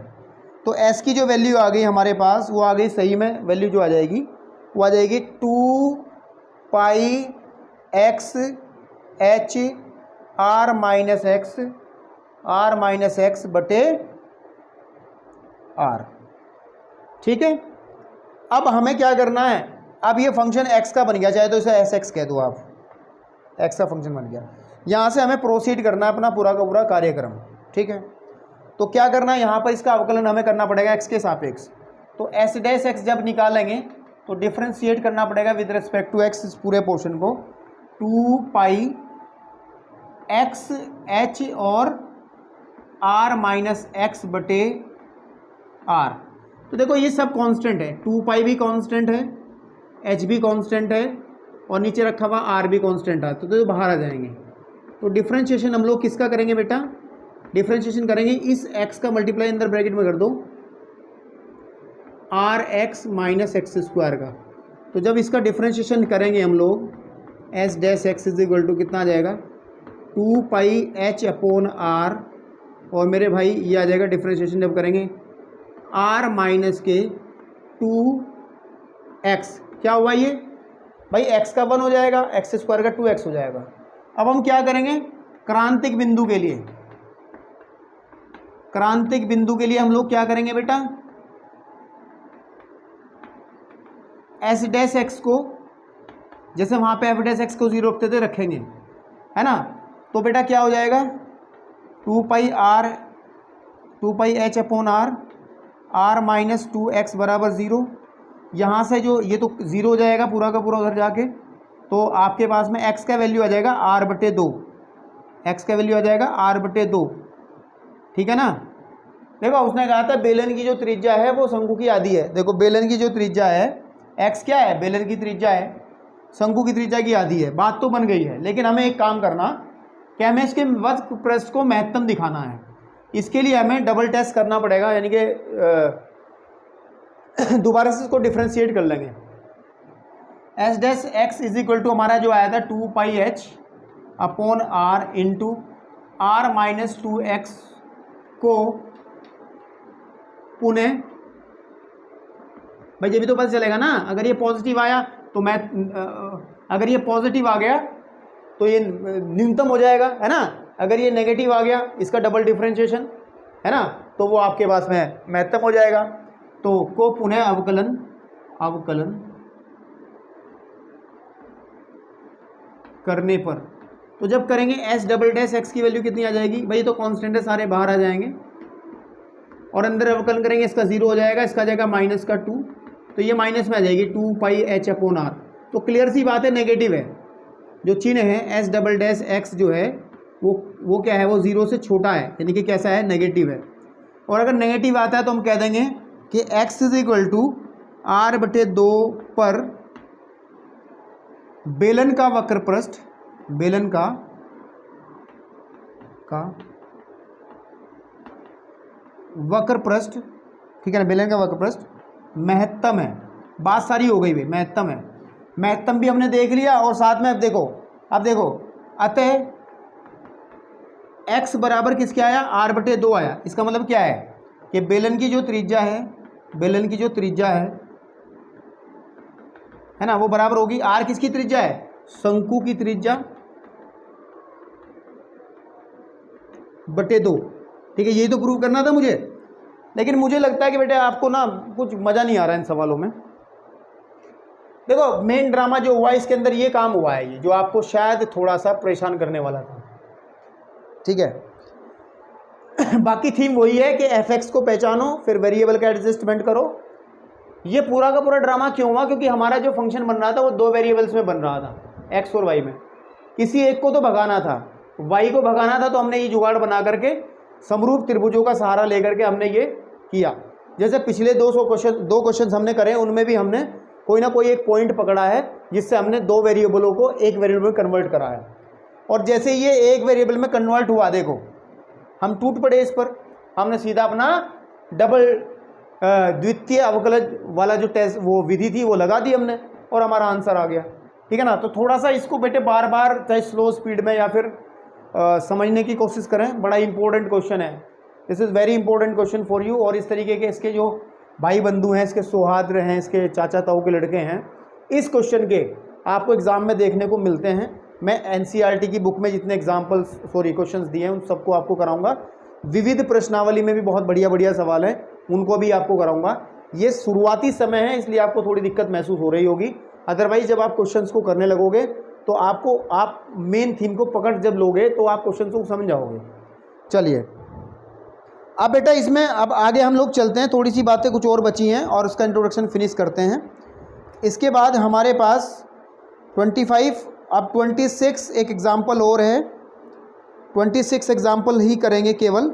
तो s की जो वैल्यू आ गई हमारे पास, वो आ गई सही में वैल्यू जो आ जाएगी वो आ जाएगी 2 पाई x h r minus x बटे r। ठीक है, अब हमें क्या करना है, अब ये फंक्शन x का बन गया, चाहे तो इसे एस एक्स कह दो आप, x का फंक्शन बन गया। यहाँ से हमें प्रोसीड करना है अपना पूरा का पूरा कार्यक्रम, ठीक है। तो क्या करना है, यहाँ पर इसका अवकलन हमें करना पड़ेगा x के सापेक्ष। तो एस डैश एक्स जब निकालेंगे तो डिफ्रेंशिएट करना पड़ेगा विद रिस्पेक्ट टू x इस पूरे पोर्शन को, 2 पाई x h और r माइनस एक्स बटे r। तो देखो ये सब कांस्टेंट है, 2 पाई भी कांस्टेंट है, h भी कांस्टेंट है, और नीचे रखा हुआ r भी कांस्टेंट है, तो बाहर आ जाएंगे। तो डिफरेंशिएशन हम लोग किसका करेंगे बेटा, डिफरेंशिएशन करेंगे इस x का मल्टीप्लाई अंदर ब्रैकेट में कर दो r x minus x square का। तो जब इसका डिफरेंशिएशन करेंगे हम लोग s dash x is equal to कितना आ जाएगा, 2 पाई एच अपॉन आर, और मेरे भाई ये आ जाएगा डिफरेंशिएशन जब करेंगे आर माइनस के 2x। क्या हुआ ये भाई, x का 1 हो जाएगा, एक्स स्क्वायर का 2x हो जाएगा। अब हम क्या करेंगे, क्रांतिक बिंदु के लिए, क्रांतिक बिंदु के लिए हम लोग क्या करेंगे बेटा, एस डैश एक्स को जैसे वहाँ पे एफ डैश एक्स को 0 रखते थे रखेंगे, है ना। तो बेटा क्या हो जाएगा, 2 pi H upon R, r minus 2x बराबर 0। यहाँ से जो ये तो 0 हो जाएगा पूरा का पूरा उधर जाके, तो आपके पास में x का वैल्यू आ जाएगा r/2, x का वैल्यू आ जाएगा r/2, ठीक है ना। देखो उसने कहा था बेलन की जो त्रिज्या है वो शंकु की आधी है। देखो बेलन की जो त्रिज्या है x क्या है, बेलन की त्रिज्या है शंकु की त्रिज्या की आधी है। बात तो बन गई है, लेकिन हमें एक काम करना कि हमें इसके वक्र पृष्ठ को महत्तम दिखाना है। इसके लिए हमें डबल टेस्ट करना पड़ेगा, यानी कि दोबारा से इसको डिफ्रेंशिएट कर लेंगे। S dash x is equal to हमारा जो आया था 2πh upon r into r minus 2x को पुनः, भाई ये भी तो पता चलेगा ना, अगर ये पॉजिटिव आया तो मैं अगर ये पॉजिटिव आ गया तो ये न्यूनतम हो जाएगा, है ना। अगर ये नेगेटिव आ गया इसका डबल डिफरेंशिएशन, है ना, तो वो आपके पास में महत्तम हो जाएगा। तो को पुनः अवकलन करने पर, तो जब करेंगे एस डबल डैश एक्स की वैल्यू कितनी आ जाएगी, भाई तो कांस्टेंट है सारे बाहर आ जाएंगे, और अंदर अवकलन करेंगे इसका 0 हो जाएगा, इसका जाएगा माइनस का 2, तो ये माइनस में आ जाएगी 2πh अपॉन r। तो क्लियर सी बात है नेगेटिव है, जो चिन्ह है एस डबल डैश एक्स जो है वो क्या है, वो 0 से छोटा है, यानी कि कैसा है, नेगेटिव है। और अगर नेगेटिव आता है तो हम कह देंगे कि x is equal to r/2 पर बेलन का वक्र पृष्ठ, बेलन का वक्र पृष्ठ, ठीक है ना, बेलन का वक्र पृष्ठ महत्तम है। बात सारी हो गई भाई, महत्तम है, महत्तम भी हमने देख लिया। और साथ में अब देखो अतः x बराबर किसके आया, r/2 आया। इसका मतलब क्या है कि बेलन की जो त्रिज्या है ना, वो बराबर होगी r किसकी त्रिज्या है, शंकु की त्रिज्या बटे 2, ठीक है। यही तो प्रूव करना था मुझे, लेकिन मुझे लगता है कि बेटे आपको ना कुछ मज़ा नहीं आ रहा है इन सवालों में। देखो मेन ड्रामा जो हुआ इसके अंदर ये काम हुआ है, ये जो आपको शायद थोड़ा सा परेशान करने वाला था, ठीक है। बाकी थीम वही है कि fx को पहचानो, फिर वेरिएबल का एडजस्टमेंट करो। ये पूरा का पूरा ड्रामा क्यों हुआ, क्योंकि हमारा जो फंक्शन बन रहा था वो 2 वेरिएबल्स में बन रहा था, x और y में। किसी एक को तो भगाना था, y को भगाना था, तो हमने ये जुगाड़ बना करके समरूप त्रिभुजों का सहारा लेकर के हमने ये किया। जैसे पिछले 2 क्वेश्चन हमने करे, उनमें भी हमने कोई ना कोई एक पॉइंट पकड़ा है जिससे हमने 2 वेरिएबलों को एक वेरिएबल में कन्वर्ट करा है। और जैसे ये एक वेरिएबल में कन्वर्ट हुआ, देखो हम टूट पड़े इस पर, हमने सीधा अपना डबल द्वितीय अवकलज वाला जो टेस्ट वो विधि थी वो लगा दी हमने, और हमारा आंसर आ गया, ठीक है ना। तो थोड़ा सा इसको बेटे बार बार चाहे स्लो स्पीड में या फिर समझने की कोशिश करें। बड़ा इंपॉर्टेंट क्वेश्चन है, this is very important question for you. और इस तरीके के इसके जो भाई बंधु हैं, इसके सौहार्द हैं, इसके चाचा ताऊ के लड़के हैं, इस क्वेश्चन के आपको एग्ज़ाम में देखने को मिलते हैं। मैं एनसीईआरटी की बुक में जितने एग्जाम्पल्स क्वेश्चंस दिए हैं उन सबको आपको कराऊंगा। विविध प्रश्नावली में भी बहुत बढ़िया बढ़िया सवाल हैं, उनको भी आपको कराऊंगा। ये शुरुआती समय है इसलिए आपको थोड़ी दिक्कत महसूस हो रही होगी, अदरवाइज जब आप क्वेश्चंस को करने लगोगे तो आप मेन थीम को पकड़ जब लोगे तो आप क्वेश्चन को समझ जाओगे। चलिए अब बेटा इसमें अब आगे हम लोग चलते हैं, थोड़ी सी बातें कुछ और बची हैं और उसका इंट्रोडक्शन फिनिश करते हैं। इसके बाद हमारे पास 25 अब 26 एक एग्ज़ाम्पल और है, 26 एग्ज़ाम्पल ही करेंगे केवल,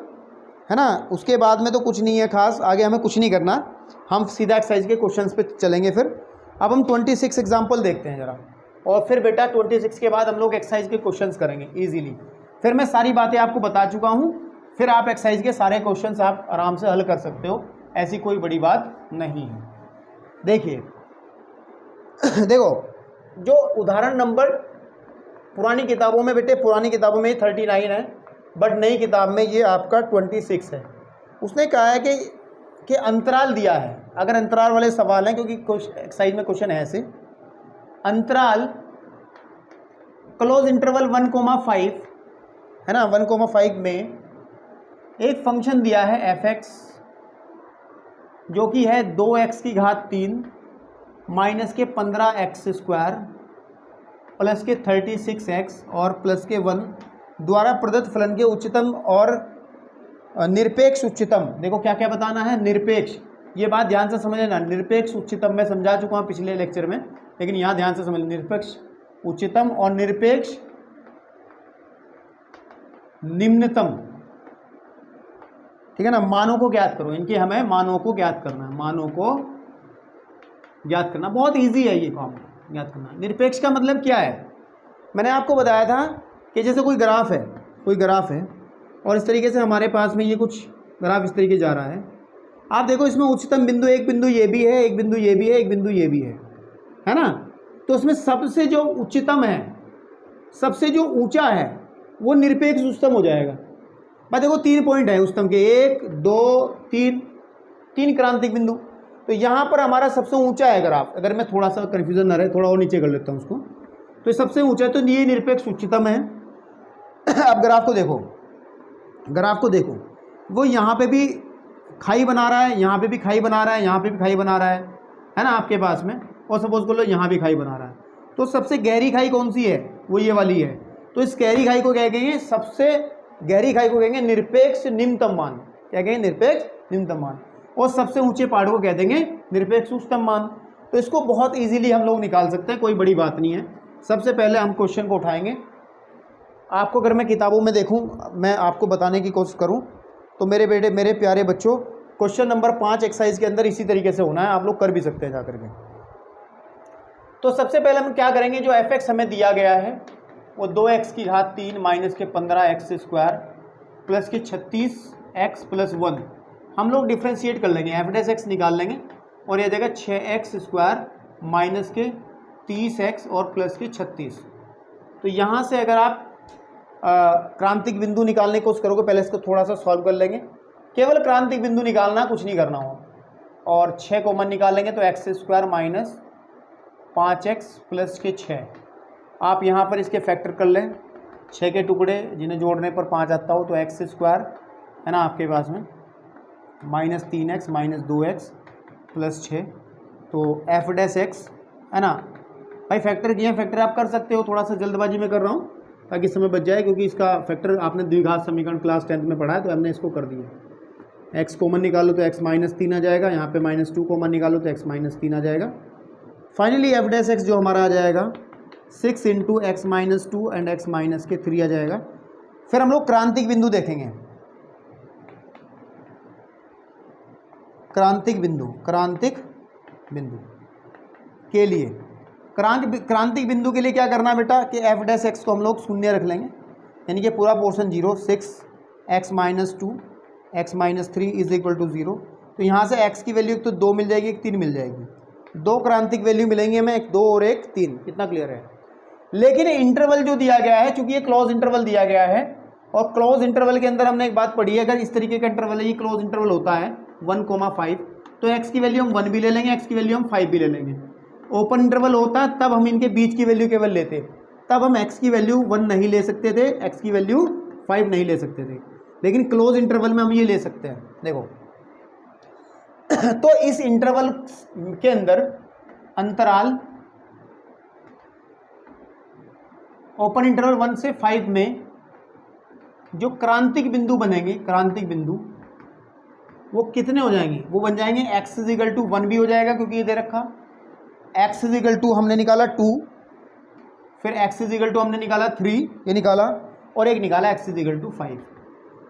है ना। उसके बाद में तो कुछ नहीं है खास, आगे हमें कुछ नहीं करना, हम सीधा एक्सरसाइज के क्वेश्चंस पे चलेंगे। फिर अब हम 26 एग्जाम्पल देखते हैं ज़रा, और फिर बेटा 26 के बाद हम लोग एक्सरसाइज के क्वेश्चंस करेंगे इजीली। फिर मैं सारी बातें आपको बता चुका हूँ, फिर आप एक्सरसाइज के सारे क्वेश्चंस आप आराम से हल कर सकते हो, ऐसी कोई बड़ी बात नहीं है। देखिए देखो जो उदाहरण नंबर पुरानी किताबों में बेटे, पुरानी किताबों में 39 है, बट नई किताब में ये आपका 26 है। उसने कहा है कि अंतराल दिया है, अगर अंतराल वाले सवाल हैं, क्योंकि एक्सरसाइज में क्वेश्चन है ऐसे, अंतराल क्लोज इंटरवल 1,5 है ना, 1,5 में एक फंक्शन दिया है fx जो कि है 2x की घात 3 माइनस के 15x² प्लस के 36x और प्लस के 1 द्वारा प्रदत्त फलन के उच्चतम और निरपेक्ष उच्चतम। देखो क्या क्या बताना है, निरपेक्ष ये बात ध्यान से समझ लेना, निरपेक्ष उच्चतम मैं समझा चुका हूँ पिछले लेक्चर में, लेकिन यहाँ ध्यान से समझ लेना, निरपेक्ष उच्चतम और निरपेक्ष निम्नतम, ठीक है ना। मानों को ज्ञात करो, इनके हमें मानों को ज्ञात करना है, मानों को ज्ञात करना बहुत इजी है ये काम ज्ञात करना। निरपेक्ष का मतलब क्या है, मैंने आपको बताया था कि जैसे कोई ग्राफ है और इस तरीके से हमारे पास में ये कुछ ग्राफ इस तरीके जा रहा है। आप देखो इसमें उच्चतम बिंदु, एक बिंदु ये भी है, एक बिंदु ये भी है, एक बिंदु ये भी है ना। तो उसमें सबसे जो उच्चतम है, सबसे जो ऊंचा है वो निरपेक्ष उच्चतम हो जाएगा। भाई देखो 3 पॉइंट है उच्चतम के, 1 2 3 क्रांतिक बिंदु। तो यहाँ पर हमारा सबसे ऊंचा है ग्राफ, अगर मैं थोड़ा सा कन्फ्यूजन ना रहे, थोड़ा और नीचे कर लेता हूँ उसको, तो सबसे ऊंचा है, तो ये निरपेक्ष उच्चतम है। अब ग्राफ को देखो, वो यहाँ पे भी खाई बना रहा है, यहाँ पे भी खाई बना रहा है, यहाँ पे भी खाई बना रहा है ना आपके पास में, और सपोज कर लो यहाँ भी खाई बना रहा है। तो सबसे गहरी खाई कौन सी है, वो ये वाली है। तो इस गहरी खाई को क्या कहेंगे, सबसे गहरी खाई को कहेंगे निरपेक्ष निम्नतम मान, क्या कहेंगे, निरपेक्ष निम्नतम मान। और सबसे ऊंचे पहाड़ को कह देंगे निरपेक्ष उच्चतम मान। तो इसको बहुत इजीली हम लोग निकाल सकते हैं, कोई बड़ी बात नहीं है। सबसे पहले हम क्वेश्चन को उठाएंगे। आपको अगर मैं किताबों में देखूं, मैं आपको बताने की कोशिश करूं, तो मेरे प्यारे बच्चों, क्वेश्चन नंबर 5 एक्सरसाइज के अंदर इसी तरीके से होना है, आप लोग कर भी सकते हैं जा करके। तो सबसे पहले हम क्या करेंगे, जो f(x) हमें दिया गया है वो 2x की घात 3 माइनस के 15x स्क्वायर प्लस के 36x प्लस 1, हम लोग डिफ्रेंशिएट कर लेंगे, f(x) निकाल लेंगे और यह जाएगा 6x स्क्वायर माइनस के 30x और प्लस के 36। तो यहाँ से अगर आप क्रांतिक बिंदु निकालने की कोशिश करोगे, पहले इसको थोड़ा सा सॉल्व कर लेंगे, केवल क्रांतिक बिंदु निकालना, कुछ नहीं करना हो। और 6 कॉमन निकाल लेंगे तो x square minus 5x plus के 6, आप यहाँ पर इसके फैक्टर कर लें, 6 के टुकड़े जिन्हें जोड़ने पर 5 आता हो, तो x स्क्वायर है ना आपके पास में minus 3x minus 2x plus 6, तो f(x) है ना। भाई फैक्टर किए, फैक्टर आप कर सकते हो, थोड़ा सा जल्दबाजी में कर रहा हूँ ताकि समय बच जाए, क्योंकि इसका फैक्टर आपने द्विघात समीकरण क्लास 10th में पढ़ा है, तो हमने इसको कर दिया। x कॉमन निकालो तो x माइनस 3 आ जाएगा, यहाँ पे -2 कॉमन निकालो तो x माइनस 3 आ जाएगा। फाइनली f(x) जो हमारा आ जाएगा 6 into x minus 2 and x minus के 3 आ जाएगा। फिर हम लोग क्रांतिक बिंदु देखेंगे, क्रांतिक बिंदु के लिए, क्रांतिक बिंदु के लिए क्या करना है बेटा कि f(x) को हम लोग शून्य रख लेंगे, यानी कि पूरा portion 0, 6x minus 2 x minus 3 is equal to 0। तो यहाँ से x की वैल्यू एक तो 2 मिल जाएगी, एक 3 मिल जाएगी, 2 क्रांतिक वैल्यू मिलेंगे हमें, एक 2 और एक 3। कितना क्लियर है। लेकिन इंटरवल जो दिया गया है, चूंकि ये क्लोज इंटरवल दिया गया है, और क्लोज इंटरवल के अंदर हमने एक बात पढ़ी है, अगर इस तरीके का इंटरवल है, ये क्लोज इंटरवल होता है 1,5, तो x की वैल्यू हम 1 भी ले लेंगे, x की वैल्यू हम 5 भी ले लेंगे। ओपन इंटरवल होता है तब हम इनके बीच की वैल्यू केवल लेते, तब हम x की वैल्यू 1 नहीं ले सकते थे, x की वैल्यू 5 नहीं ले सकते थे, लेकिन क्लोज इंटरवल में हम ये ले सकते हैं। देखो तो इस इंटरवल के अंदर अंतराल ओपन इंटरवल 1 से 5 में जो क्रांतिक बिंदु बनेंगे, क्रांतिक बिंदु वो कितने हो जाएंगे, वो बन जाएंगे x इज इक्वल टू 1 भी हो जाएगा, क्योंकि ये दे रखा, x इज इक्वल टू हमने निकाला 2, फिर x इज इक्वल टू हमने निकाला 3, ये निकाला, और एक निकाला x इज इक्वल टू 5।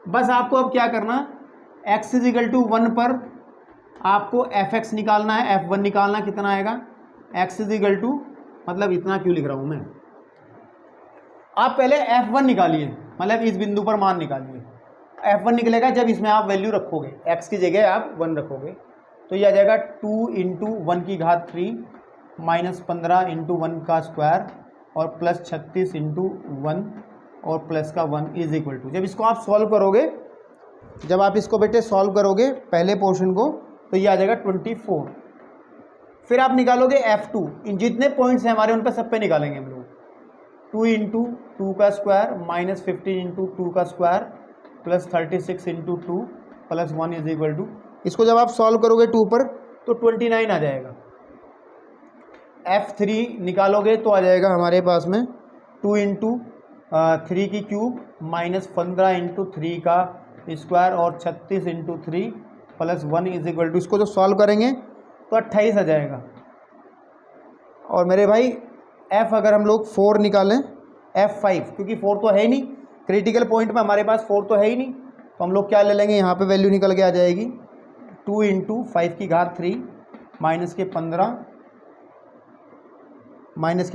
बस आपको अब क्या करना, x इज इक्वल टू 1 पर आपको f(x) निकालना है, f(1) निकालना, कितना आएगा, x इज इक्वल टू, मतलब इतना क्यों लिख रहा हूँ मैं, आप पहले f(1) निकालिए, मतलब इस बिंदु पर मान निकालिए। f(1) निकलेगा जब इसमें आप वैल्यू रखोगे, x की जगह आप 1 रखोगे, तो यह आ जाएगा 2 इंटू 1 की घात 3 माइनस 15 इंटू 1 का स्क्वायर और प्लस 36 इंटू 1 और प्लस का 1 इज इक्वल टू, जब इसको आप सॉल्व करोगे, जब आप इसको बेटे सॉल्व करोगे पहले पोर्शन को, तो ये आ जाएगा 24। फिर आप निकालोगे f(2), इन जितने पॉइंट्स हैं हमारे उन पर सब पे निकालेंगे हम लोग, 2 इंटू 2 का स्क्वायर माइनस 15 इंटू 2 का square plus 36 into 2 plus 1 is equal to, इसको जब आप सॉल्व करोगे 2 पर तो 29 आ जाएगा। f(3) निकालोगे तो आ जाएगा हमारे पास में 2 इंटू 3 की क्यूब माइनस 15 इंटू 3 का स्क्वायर और 36 into 3 plus 1 is equal to, इसको जो सॉल्व करेंगे तो 28 आ जाएगा। और मेरे भाई f अगर हम लोग 4 निकालें, f5, क्योंकि 4 तो है ही नहीं, क्रिटिकल पॉइंट में हमारे पास 4 तो है ही नहीं, तो हम लोग क्या ले लेंगे, यहाँ पे वैल्यू निकल के आ जाएगी 2 × 5 की घात 3 माइनस के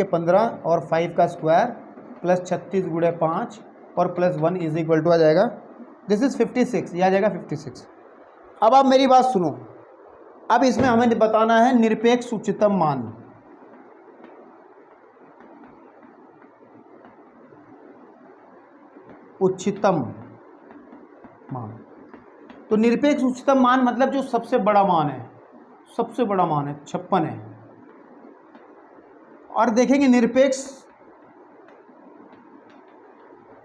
15 और 5 का स्क्वायर प्लस 36 गुणे 5 और प्लस 1 इज इक्वल टू आ जाएगा, दिस इज 56, यह आ जाएगा 56। अब आप मेरी बात सुनो, अब इसमें हमें बताना है निरपेक्ष उच्चतम मान। उच्चतम मान, तो निरपेक्ष उच्चतम मान मतलब जो सबसे बड़ा मान है, सबसे बड़ा मान है 56 है। और देखेंगे निरपेक्ष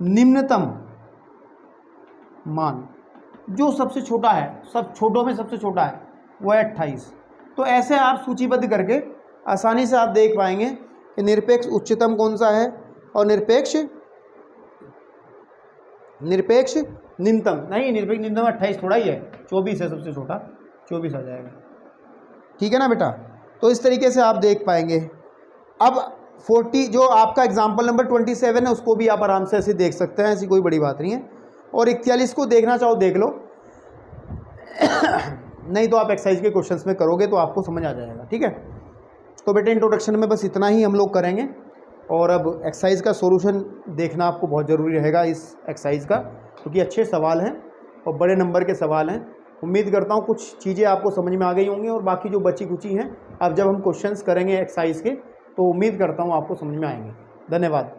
निम्नतम मान, जो सबसे छोटा है, सब छोटों में सबसे छोटा है, वो है 28। तो ऐसे आप सूचीबद्ध करके आसानी से आप देख पाएंगे कि निरपेक्ष उच्चतम कौन सा है और निरपेक्ष निम्नतम नहीं, निरपेक्ष निम्नतम 28 थोड़ा ही है, 24 है सबसे छोटा, 24 आ जाएगा। ठीक है ना बेटा, तो इस तरीके से आप देख पाएंगे। अब 40 जो आपका एग्जाम्पल नंबर 27 है, उसको भी आप आराम से ऐसे देख सकते हैं, ऐसी कोई बड़ी बात नहीं है। और 41 को देखना चाहो देख लो नहीं तो आप एक्सरसाइज के क्वेश्चंस में करोगे तो आपको समझ आ जाएगा। ठीक है, तो बेटे इंट्रोडक्शन में बस इतना ही हम लोग करेंगे, और अब एक्सरसाइज का सॉल्यूशन देखना आपको बहुत ज़रूरी रहेगा इस एक्सरसाइज का, क्योंकि अच्छे सवाल हैं और बड़े नंबर के सवाल हैं। उम्मीद करता हूँ कुछ चीज़ें आपको समझ में आ गई होंगी, और बाकी जो बची कुची हैं अब जब हम क्वेश्चंस करेंगे एक्सरसाइज के तो उम्मीद करता हूँ आपको समझ में आएंगे। धन्यवाद।